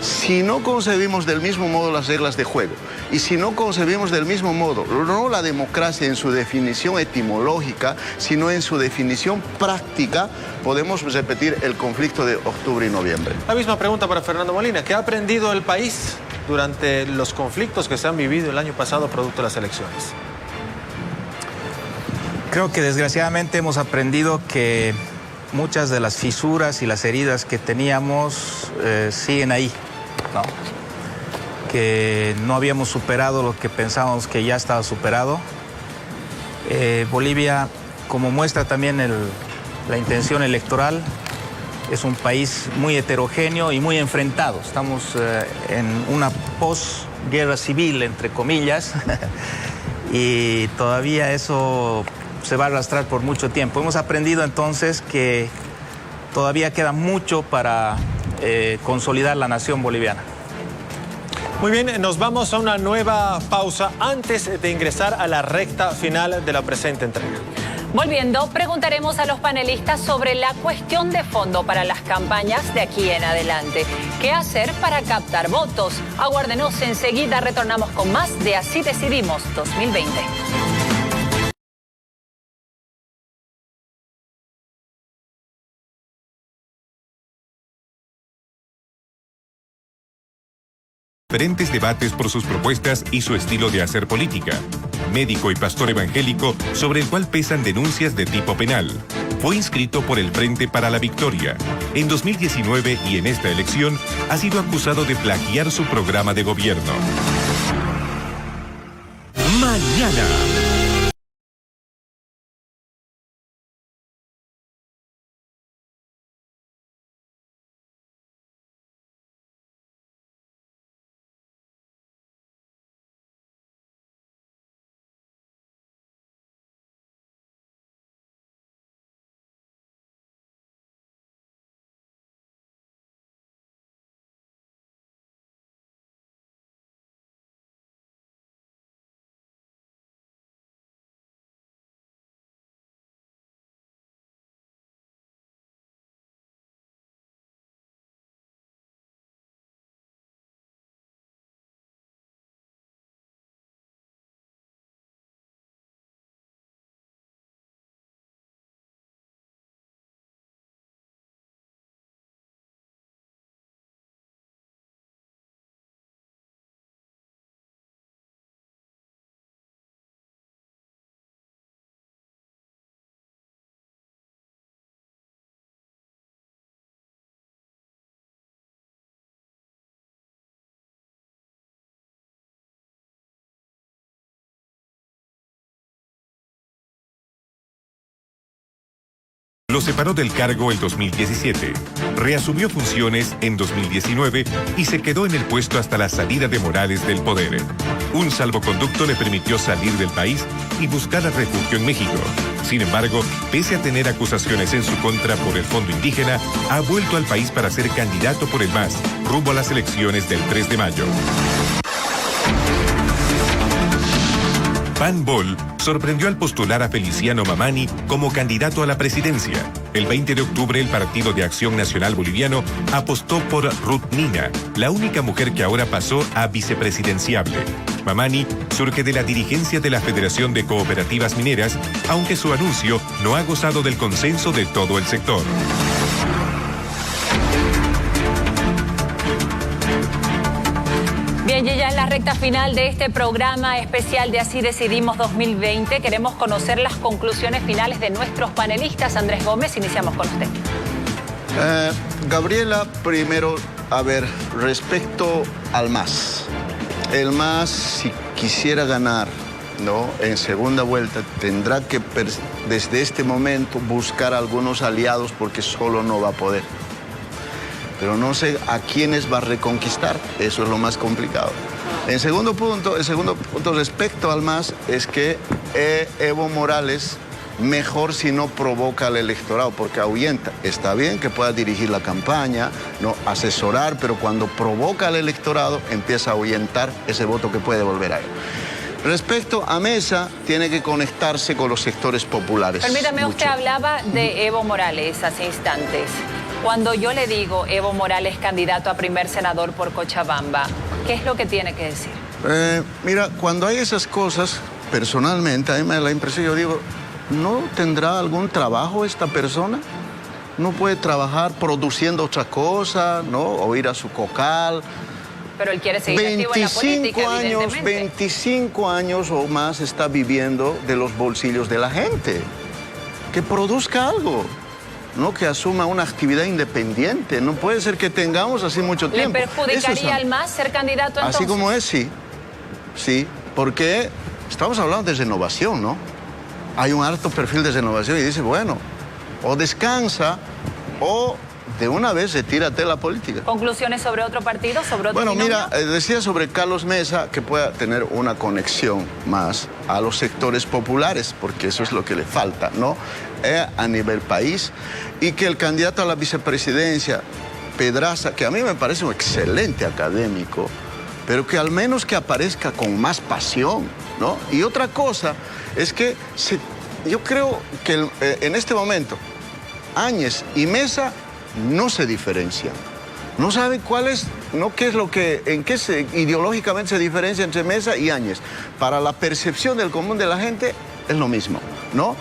Si no concebimos del mismo modo las reglas de juego y si no concebimos del mismo modo, no la democracia en su definición etimológica, sino en su definición práctica, podemos repetir el conflicto de octubre y noviembre. La misma pregunta para Fernando Molina. ¿Qué ha aprendido el país durante los conflictos que se han vivido el año pasado producto de las elecciones? Creo que desgraciadamente hemos aprendido que muchas de las fisuras y las heridas que teníamos siguen ahí, ¿no? Que no habíamos superado lo que pensábamos que ya estaba superado. Bolivia, como muestra también la intención electoral, es un país muy heterogéneo y muy enfrentado. Estamos en una posguerra civil, entre comillas, y todavía eso se va a arrastrar por mucho tiempo. Hemos aprendido entonces que todavía queda mucho para consolidar la nación boliviana. Muy bien, nos vamos a una nueva pausa antes de ingresar a la recta final de la presente entrega. Volviendo, preguntaremos a los panelistas sobre la cuestión de fondo para las campañas de aquí en adelante. ¿Qué hacer para captar votos? Aguárdenos, enseguida retornamos con más de Así Decidimos 2020. Diferentes debates por sus propuestas y su estilo de hacer política. Médico y pastor evangélico sobre el cual pesan denuncias de tipo penal. Fue inscrito por el Frente para la Victoria. En 2019 y en esta elección ha sido acusado de plagiar su programa de gobierno. Mañana. Lo separó del cargo el 2017, reasumió funciones en 2019 y se quedó en el puesto hasta la salida de Morales del poder. Un salvoconducto le permitió salir del país y buscar refugio en México. Sin embargo, pese a tener acusaciones en su contra por el Fondo Indígena, ha vuelto al país para ser candidato por el MAS, rumbo a las elecciones del 3 de mayo. PAN-BOL sorprendió al postular a Feliciano Mamani como candidato a la presidencia. El 20 de octubre, el Partido de Acción Nacional Boliviano apostó por Ruth Nina, la única mujer que ahora pasó a vicepresidenciable. Mamani surge de la dirigencia de la Federación de Cooperativas Mineras, aunque su anuncio no ha gozado del consenso de todo el sector. Bien, y ya en la recta final de este programa especial de Así Decidimos 2020, queremos conocer las conclusiones finales de nuestros panelistas. Andrés Gómez, iniciamos con usted. Gabriela, primero, a ver, respecto al MAS. El MAS, si quisiera ganar, ¿no?, en segunda vuelta, tendrá que, desde este momento, buscar algunos aliados porque solo no va a poder. Pero no sé a quiénes va a reconquistar, eso es lo más complicado. El segundo punto respecto al MAS es que Evo Morales mejor si no provoca al electorado, porque ahuyenta. Está bien que pueda dirigir la campaña, no asesorar, pero cuando provoca al electorado empieza a ahuyentar ese voto que puede volver a él. Respecto a Mesa, tiene que conectarse con los sectores populares. Permítame, usted hablaba de Evo Morales hace instantes. Cuando yo le digo Evo Morales candidato a primer senador por Cochabamba, ¿qué es lo que tiene que decir? Mira, cuando hay esas cosas, personalmente, a mí me da la impresión, yo digo, ¿no tendrá algún trabajo esta persona? ¿No puede trabajar produciendo otra cosa, no? O ir a su cocal. Pero él quiere seguir activo en la política, evidentemente. 25 años o más está viviendo de los bolsillos de la gente. Que produzca algo. No, que asuma una actividad independiente. No puede ser que tengamos así mucho tiempo. ¿Le perjudicaría al MAS ser candidato entonces? Así como es, sí. Sí, porque estamos hablando de renovación, ¿no? Hay un alto perfil de renovación y dice, bueno, o descansa o de una vez retírate de la política. ¿Conclusiones sobre otro partido, sobre otro Bueno, binomio? mira, decía sobre Carlos Mesa que pueda tener una conexión más a los sectores populares, porque eso es lo que le falta, ¿no? A nivel país, y que el candidato a la vicepresidencia, Pedraza, que a mí me parece un excelente académico, pero que al menos que aparezca con más pasión, ¿no? Y otra cosa es que yo creo que en este momento Áñez y Mesa no se diferencian. No saben cuál es, no qué es lo que, en qué ideológicamente se diferencia entre Mesa y Áñez. Para la percepción del común de la gente es lo mismo, ¿no?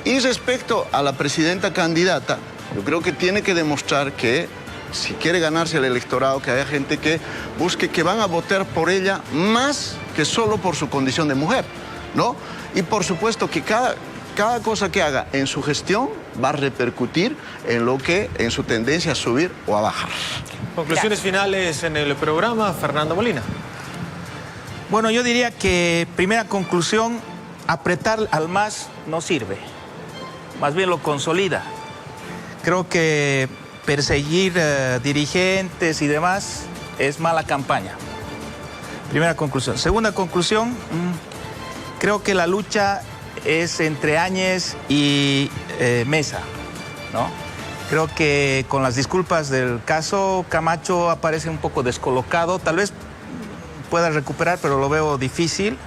Y respecto a la presidenta candidata, yo creo que tiene que demostrar que si quiere ganarse el electorado, que haya gente que busque que van a votar por ella más que solo por su condición de mujer, ¿no? Y por supuesto que cada cosa que haga en su gestión va a repercutir en su tendencia a subir o a bajar. Conclusiones finales en el programa, Fernando Molina. Bueno, yo diría que primera conclusión, apretar al MAS no sirve, más bien lo consolida. Creo que perseguir dirigentes y demás es mala campaña. Primera conclusión. Segunda conclusión, creo que la lucha es entre Áñez y Mesa, ¿no? Creo que con las disculpas del caso, Camacho aparece un poco descolocado. Tal vez pueda recuperar, pero lo veo difícil,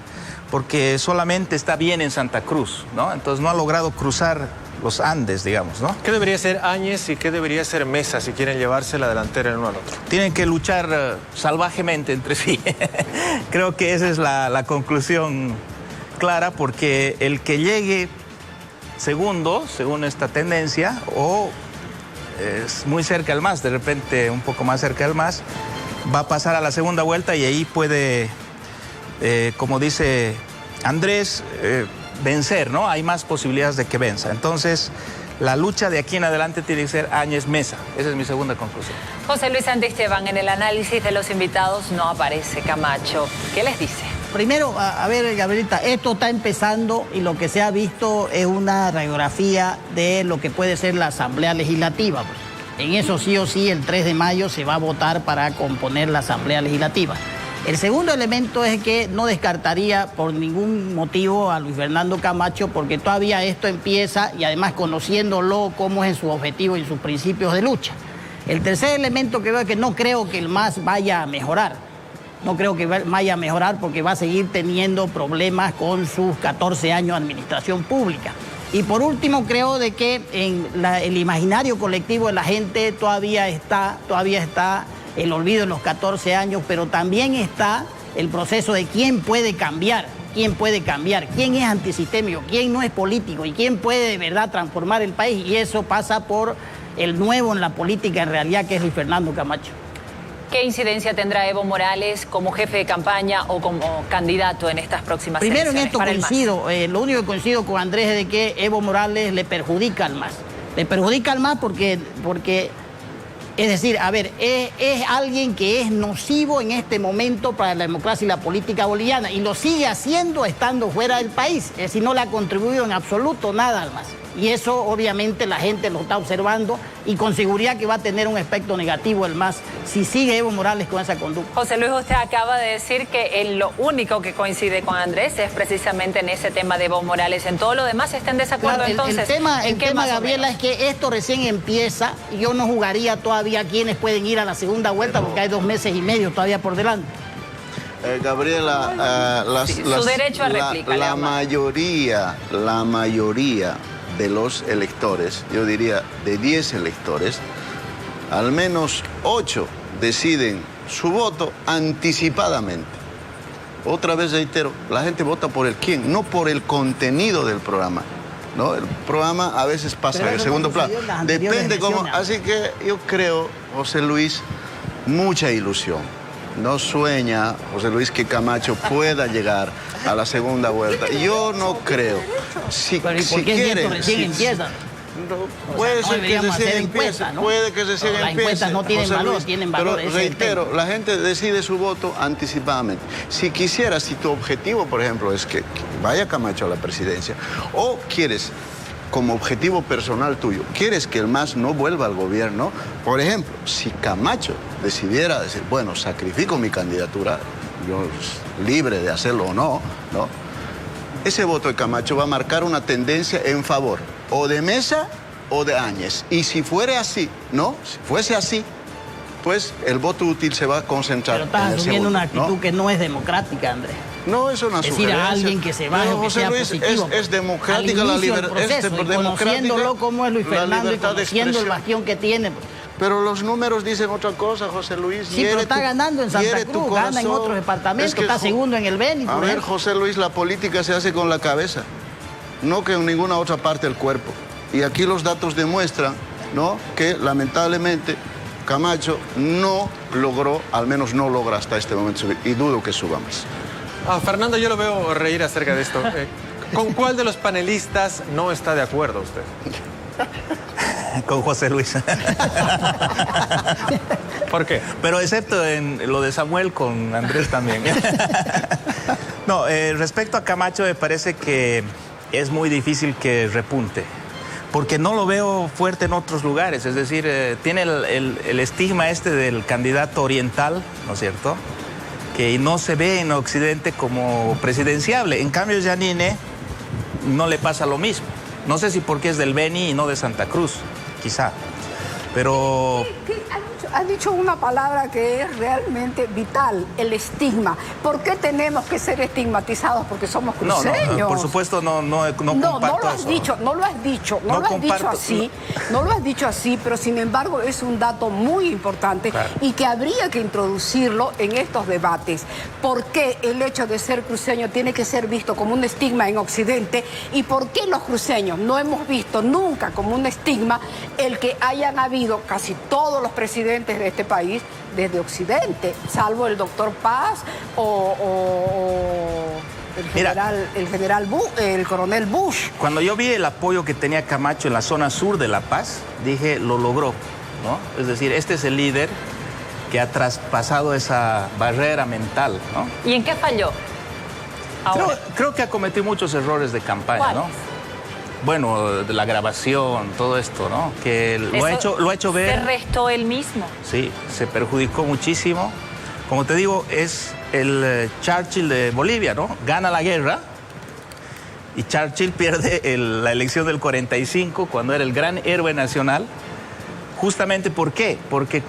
porque solamente está bien en Santa Cruz, ¿no? Entonces no ha logrado cruzar los Andes, digamos, ¿no? ¿Qué debería ser Áñez y qué debería ser Mesa si quieren llevarse la delantera el uno al otro? Tienen que luchar salvajemente entre sí. Creo que esa es la conclusión clara, porque el que llegue segundo, según esta tendencia, o es muy cerca al MAS, de repente un poco más cerca al MAS, va a pasar a la segunda vuelta y ahí puede, como dice Andrés, vencer, ¿no? Hay más posibilidades de que venza. Entonces, la lucha de aquí en adelante tiene que ser Áñez-Mesa. Esa es mi segunda conclusión. José Luis Santisteban, en el análisis de los invitados no aparece Camacho. ¿Qué les dice? Primero, a ver, Gabrielita, esto está empezando y lo que se ha visto es una radiografía de lo que puede ser la Asamblea Legislativa. En eso sí o sí, el 3 de mayo se va a votar para componer la Asamblea Legislativa. El segundo elemento es que no descartaría por ningún motivo a Luis Fernando Camacho, porque todavía esto empieza y además conociéndolo cómo es en sus objetivos y sus principios de lucha. El tercer elemento que veo es que no creo que el MAS vaya a mejorar. No creo que vaya a mejorar porque va a seguir teniendo problemas con sus 14 años de administración pública. Y por último, creo de que en el imaginario colectivo de la gente todavía está el olvido de los 14 años, pero también está el proceso de quién puede cambiar, quién es antisistémico, quién no es político y quién puede de verdad transformar el país. Y eso pasa por el nuevo en la política en realidad, que es Luis Fernando Camacho. ¿Qué incidencia tendrá Evo Morales como jefe de campaña o como candidato en estas próximas Primero elecciones? en esto coincido, lo único que coincido con Andrés es de que Evo Morales le perjudica al MAS. Le perjudica al MAS porque es decir, a ver, es alguien que es nocivo en este momento para la democracia y la política boliviana y lo sigue haciendo estando fuera del país. Es decir, no le ha contribuido en absoluto nada al MAS. Y eso obviamente la gente lo está observando y con seguridad que va a tener un efecto negativo el MAS si sigue Evo Morales con esa conducta. José Luis, usted acaba de decir que lo único que coincide con Andrés es precisamente en ese tema de Evo Morales. En todo lo demás está en desacuerdo. Claro, entonces. El tema, Gabriela, es que esto recién empieza y yo no jugaría todavía quienes pueden ir a la segunda vuelta porque hay 2 meses y medio todavía por delante. Gabriela, su derecho a réplica. La mayoría de los electores, yo diría de 10 electores, al menos 8 deciden su voto anticipadamente. Otra vez reitero, la gente vota por el quién, no por el contenido del programa. ¿No? El programa a veces pasa en el segundo plano. Depende cómo. Así que yo creo, José Luis, mucha ilusión. No sueña, José Luis, que Camacho pueda llegar a la segunda vuelta. Yo no creo. Pero ¿y por qué recién empieza? Puede ser que recién empiece, ¿no? Puede que recién empiece. Las encuestas no tienen valor, Luis, tienen valor. Pero reitero, la gente decide su voto anticipadamente. Si quisieras, si tu objetivo, por ejemplo, es que vaya Camacho a la presidencia, o quieres, como objetivo personal tuyo, quieres que el MAS no vuelva al gobierno, por ejemplo, si Camacho decidiera decir, bueno, sacrifico mi candidatura, yo libre de hacerlo o no, ¿no? Ese voto de Camacho va a marcar una tendencia en favor o de Mesa o de Áñez. Y si fuera así, ¿no? Si fuese así, pues el voto útil se va a concentrar. Pero estás asumiendo una actitud, ¿no?, que no es democrática, Andrés. No es una sugerencia. Es decir, a alguien que se vaya o que sea Luis, positivo. es democrática la libertad. Conociéndolo como es Luis Fernando y conociendo el bastión que tiene. Pero los números dicen otra cosa, José Luis. Sí, pero está ganando en Santa Cruz, gana en otros departamentos, está segundo en el Beni. A ver, José Luis, la política se hace con la cabeza, no que en ninguna otra parte del cuerpo. Y aquí los datos demuestran, ¿no?, que lamentablemente Camacho no logró, al menos no logra hasta este momento subir, y dudo que suba más. Fernando, yo lo veo reír acerca de esto. ¿Con cuál de los panelistas no está de acuerdo usted? Con José Luis. ¿Por qué? Pero excepto en lo de Samuel, con Andrés también. No, respecto a Camacho, me parece que es muy difícil que repunte, porque no lo veo fuerte en otros lugares. Es decir, tiene el estigma este del candidato oriental, ¿no es cierto?, que no se ve en Occidente como presidenciable. En cambio, Janine no le pasa lo mismo. No sé si porque es del Beni y no de Santa Cruz, quizá. Pero... Ha dicho una palabra que es realmente vital, el estigma. ¿Por qué tenemos que ser estigmatizados porque somos cruceños? No, por supuesto no comparto no lo has dicho, no lo has dicho así, pero sin embargo es un dato muy importante, claro, y que habría que introducirlo en estos debates. ¿Por qué el hecho de ser cruceño tiene que ser visto como un estigma en Occidente? ¿Y por qué los cruceños no hemos visto nunca como un estigma el que hayan habido casi todos los presidentes de este país desde Occidente, salvo el doctor Paz o el coronel Bush? Cuando yo vi el apoyo que tenía Camacho en la zona sur de La Paz, dije, lo logró, ¿no? Es decir, este es el líder que ha traspasado esa barrera mental, ¿no? ¿Y en qué falló? Creo que ha cometido muchos errores de campaña, ¿cuáles? ¿No? Bueno, de la grabación, todo esto, ¿no? Que lo ha hecho ver... ¿Se restó él mismo? Sí, se perjudicó muchísimo, como te digo, es el Churchill de Bolivia, ¿no? Gana la guerra y Churchill pierde la elección del 45 cuando era el gran héroe nacional. Justamente, ¿por qué? Porque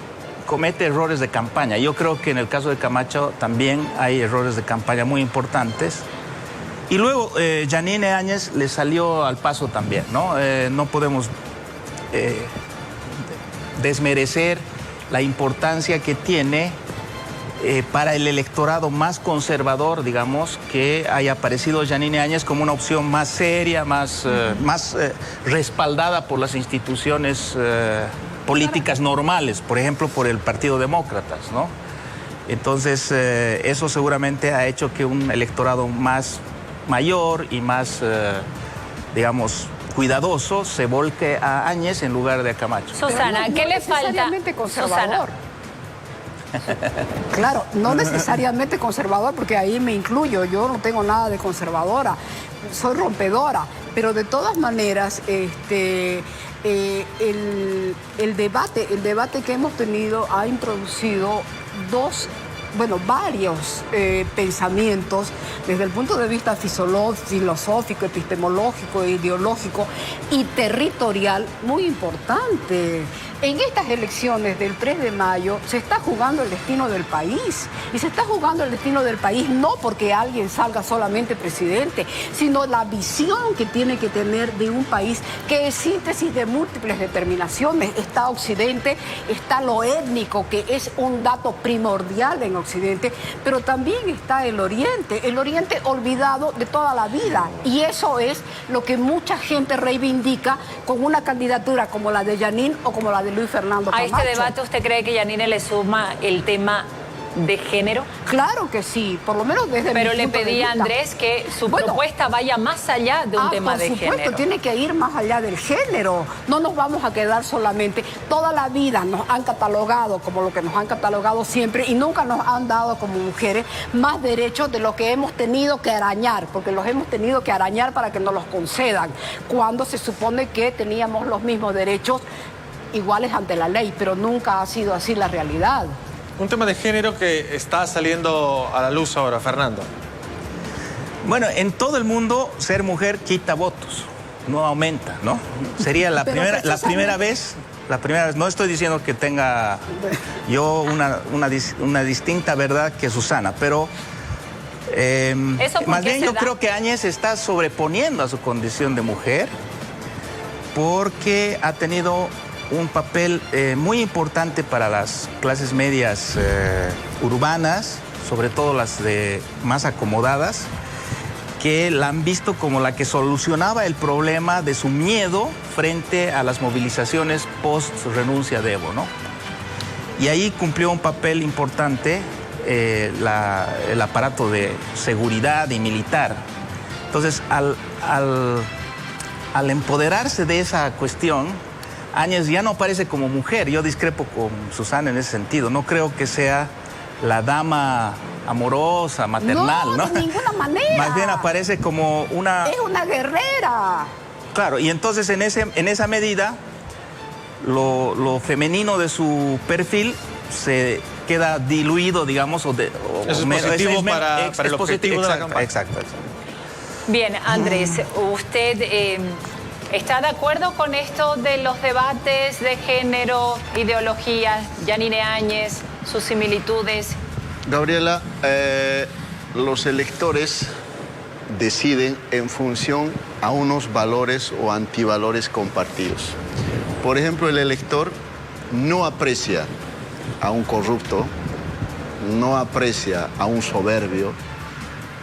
comete errores de campaña. Yo creo que en el caso de Camacho también hay errores de campaña muy importantes. Y luego Yanine Áñez le salió al paso también, ¿no? No podemos desmerecer la importancia que tiene para el electorado más conservador, digamos, que haya aparecido Yanine Áñez como una opción más seria, más respaldada por las instituciones políticas normales, por ejemplo, por el Partido Demócratas, ¿no? Entonces, eso seguramente ha hecho que un electorado más mayor y más, digamos, cuidadoso se volque a Áñez en lugar de a Camacho. Susana, ¿qué le falta? Necesariamente conservador. Susana. Claro, no necesariamente conservador, porque ahí me incluyo, yo no tengo nada de conservadora, soy rompedora, pero de todas maneras, el debate que hemos tenido ha introducido varios pensamientos desde el punto de vista filosófico, epistemológico, ideológico y territorial muy importante. En estas elecciones del 3 de mayo se está jugando el destino del país. Y se está jugando el destino del país no porque alguien salga solamente presidente, sino la visión que tiene que tener de un país que es síntesis de múltiples determinaciones. Está Occidente, está lo étnico, que es un dato primordial en Occidente, pero también está el Oriente olvidado de toda la vida. Y eso es lo que mucha gente reivindica con una candidatura como la de Yanine o como la de Luis Fernando Camacho. ¿A este debate usted cree que Yanine le suma el tema de género? Claro que sí, por lo menos desde mi punto de vista. Pero le pedí a Andrés que su propuesta vaya más allá de un tema de género. Por supuesto, tiene que ir más allá del género. No nos vamos a quedar solamente. Toda la vida nos han catalogado como lo que nos han catalogado siempre y nunca nos han dado como mujeres más derechos de lo que hemos tenido que arañar, porque los hemos tenido que arañar para que nos los concedan, cuando se supone que teníamos los mismos derechos iguales ante la ley, pero nunca ha sido así la realidad. Un tema de género que está saliendo a la luz ahora, Fernando. Bueno, en todo el mundo ser mujer quita votos, no aumenta, ¿no? Sería la primera vez, no estoy diciendo que tenga yo una distinta verdad que Susana, pero más bien yo creo que Áñez está sobreponiendo a su condición de mujer porque ha tenido un papel muy importante para las clases medias urbanas, sobre todo las más acomodadas, que la han visto como la que solucionaba el problema de su miedo frente a las movilizaciones post-renuncia de Evo, ¿no? Y ahí cumplió un papel importante el aparato de seguridad y militar. Entonces, al empoderarse de esa cuestión, Áñez ya no aparece como mujer. Yo discrepo con Susana en ese sentido. No creo que sea la dama amorosa, maternal, ¿no? De ninguna manera. Más bien aparece como una... Es una guerrera. Claro, y entonces en esa medida, lo femenino de su perfil se queda diluido, digamos, Eso es positivo para el objetivo de la campaña. Exacto. Bien, Andrés, usted... ¿está de acuerdo con esto de los debates de género, ideología, Yanine Áñez, sus similitudes? Gabriela, los electores deciden en función a unos valores o antivalores compartidos. Por ejemplo, el elector no aprecia a un corrupto, no aprecia a un soberbio,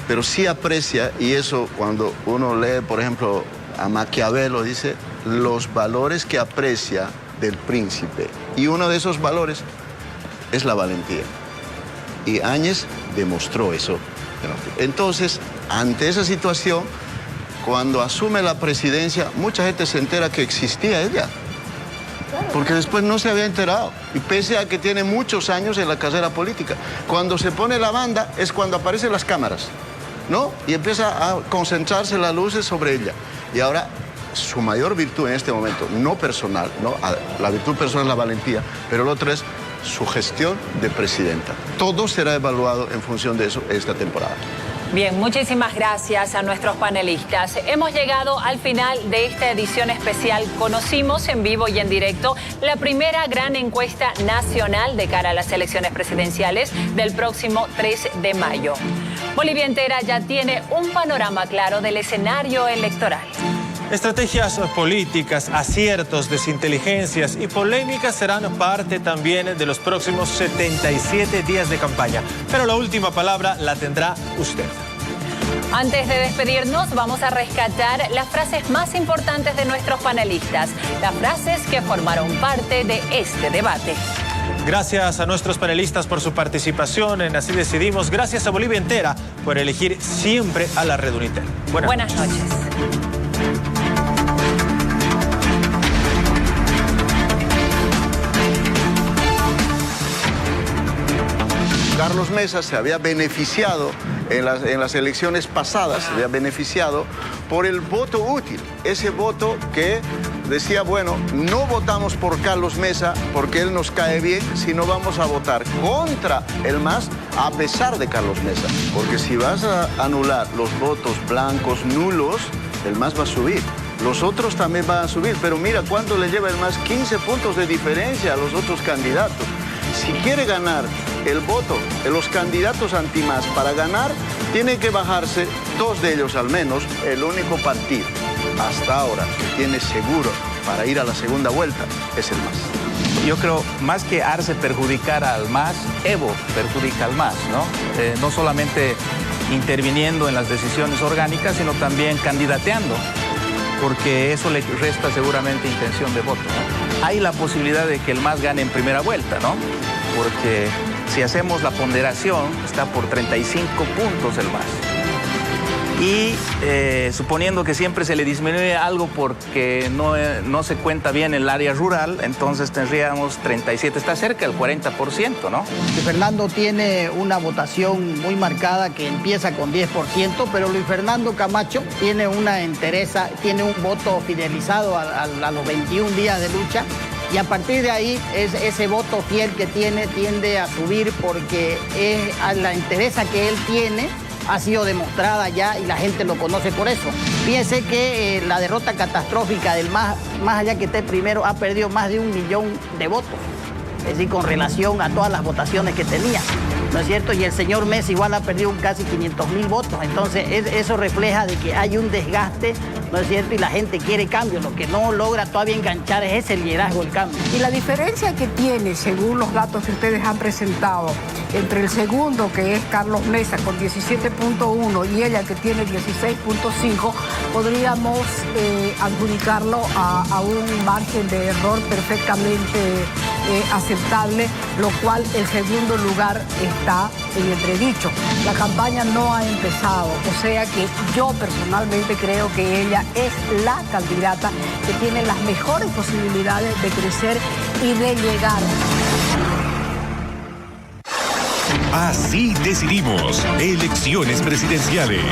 pero sí aprecia, y eso cuando uno lee, por ejemplo, a Maquiavelo, dice los valores que aprecia del príncipe. Y uno de esos valores es la valentía. Y Áñez demostró eso. Entonces, ante esa situación, cuando asume la presidencia, mucha gente se entera que existía ella. Porque después no se había enterado. Y pese a que tiene muchos años en la carrera política. Cuando se pone la banda es cuando aparecen las cámaras, ¿no? Y empieza a concentrarse las luces sobre ella. Y ahora, su mayor virtud en este momento, no personal, ¿no? La virtud personal es la valentía, pero lo otro es su gestión de presidenta. Todo será evaluado en función de eso esta temporada. Bien, muchísimas gracias a nuestros panelistas. Hemos llegado al final de esta edición especial. Conocimos en vivo y en directo la primera gran encuesta nacional de cara a las elecciones presidenciales del próximo 3 de mayo. Bolivia entera ya tiene un panorama claro del escenario electoral. Estrategias políticas, aciertos, desinteligencias y polémicas serán parte también de los próximos 77 días de campaña. Pero la última palabra la tendrá usted. Antes de despedirnos, vamos a rescatar las frases más importantes de nuestros panelistas, las frases que formaron parte de este debate. Gracias a nuestros panelistas por su participación en Así Decidimos. Gracias a Bolivia entera por elegir siempre a la Red Unitel. Buenas noches. Carlos Mesa se había beneficiado en las elecciones pasadas, se había beneficiado por el voto útil. Ese voto que decía, bueno, no votamos por Carlos Mesa porque él nos cae bien, sino vamos a votar contra el MAS a pesar de Carlos Mesa. Porque si vas a anular los votos blancos nulos, el MAS va a subir. Los otros también van a subir, pero mira cuánto le lleva el MAS, 15 puntos de diferencia a los otros candidatos. Si quiere ganar el voto de los candidatos anti-MAS para ganar, tiene que bajarse 2 de ellos al menos. El único partido hasta ahora que tiene seguro para ir a la segunda vuelta es el MAS. Yo creo, más que Arce perjudicar al MAS, Evo perjudica al MAS, ¿no? No solamente interviniendo en las decisiones orgánicas, sino también candidateando, porque eso le resta seguramente intención de voto, ¿no? Hay la posibilidad de que el MAS gane en primera vuelta, ¿no? Porque si hacemos la ponderación, está por 35 puntos el MAS. Y suponiendo que siempre se le disminuye algo porque no se cuenta bien el área rural, entonces tendríamos 37, está cerca del 40%, ¿no? Fernando tiene una votación muy marcada que empieza con 10%, pero Luis Fernando Camacho tiene una entereza, tiene un voto fidelizado a los 21 días de lucha. Y a partir de ahí, ese voto fiel que tiende a subir porque la entereza que él tiene ha sido demostrada ya y la gente lo conoce por eso. Fíjense que la derrota catastrófica del MAS, más allá que esté primero, ha perdido más de 1 millón de votos. Es decir, con relación a todas las votaciones que tenía, ¿no es cierto? Y el señor Mesa igual ha perdido casi 500.000 votos. Entonces, eso refleja de que hay un desgaste, ¿no es cierto? Y la gente quiere cambio. Lo que no logra todavía enganchar es ese liderazgo, el cambio. Y la diferencia que tiene, según los datos que ustedes han presentado, entre el segundo, que es Carlos Mesa, con 17.1, y ella, que tiene 16.5, podríamos adjudicarlo a un margen de error perfectamente aceptable, lo cual el segundo lugar está en entredicho. La campaña no ha empezado, o sea que yo personalmente creo que ella es la candidata que tiene las mejores posibilidades de crecer y de llegar. Así decidimos. Elecciones presidenciales.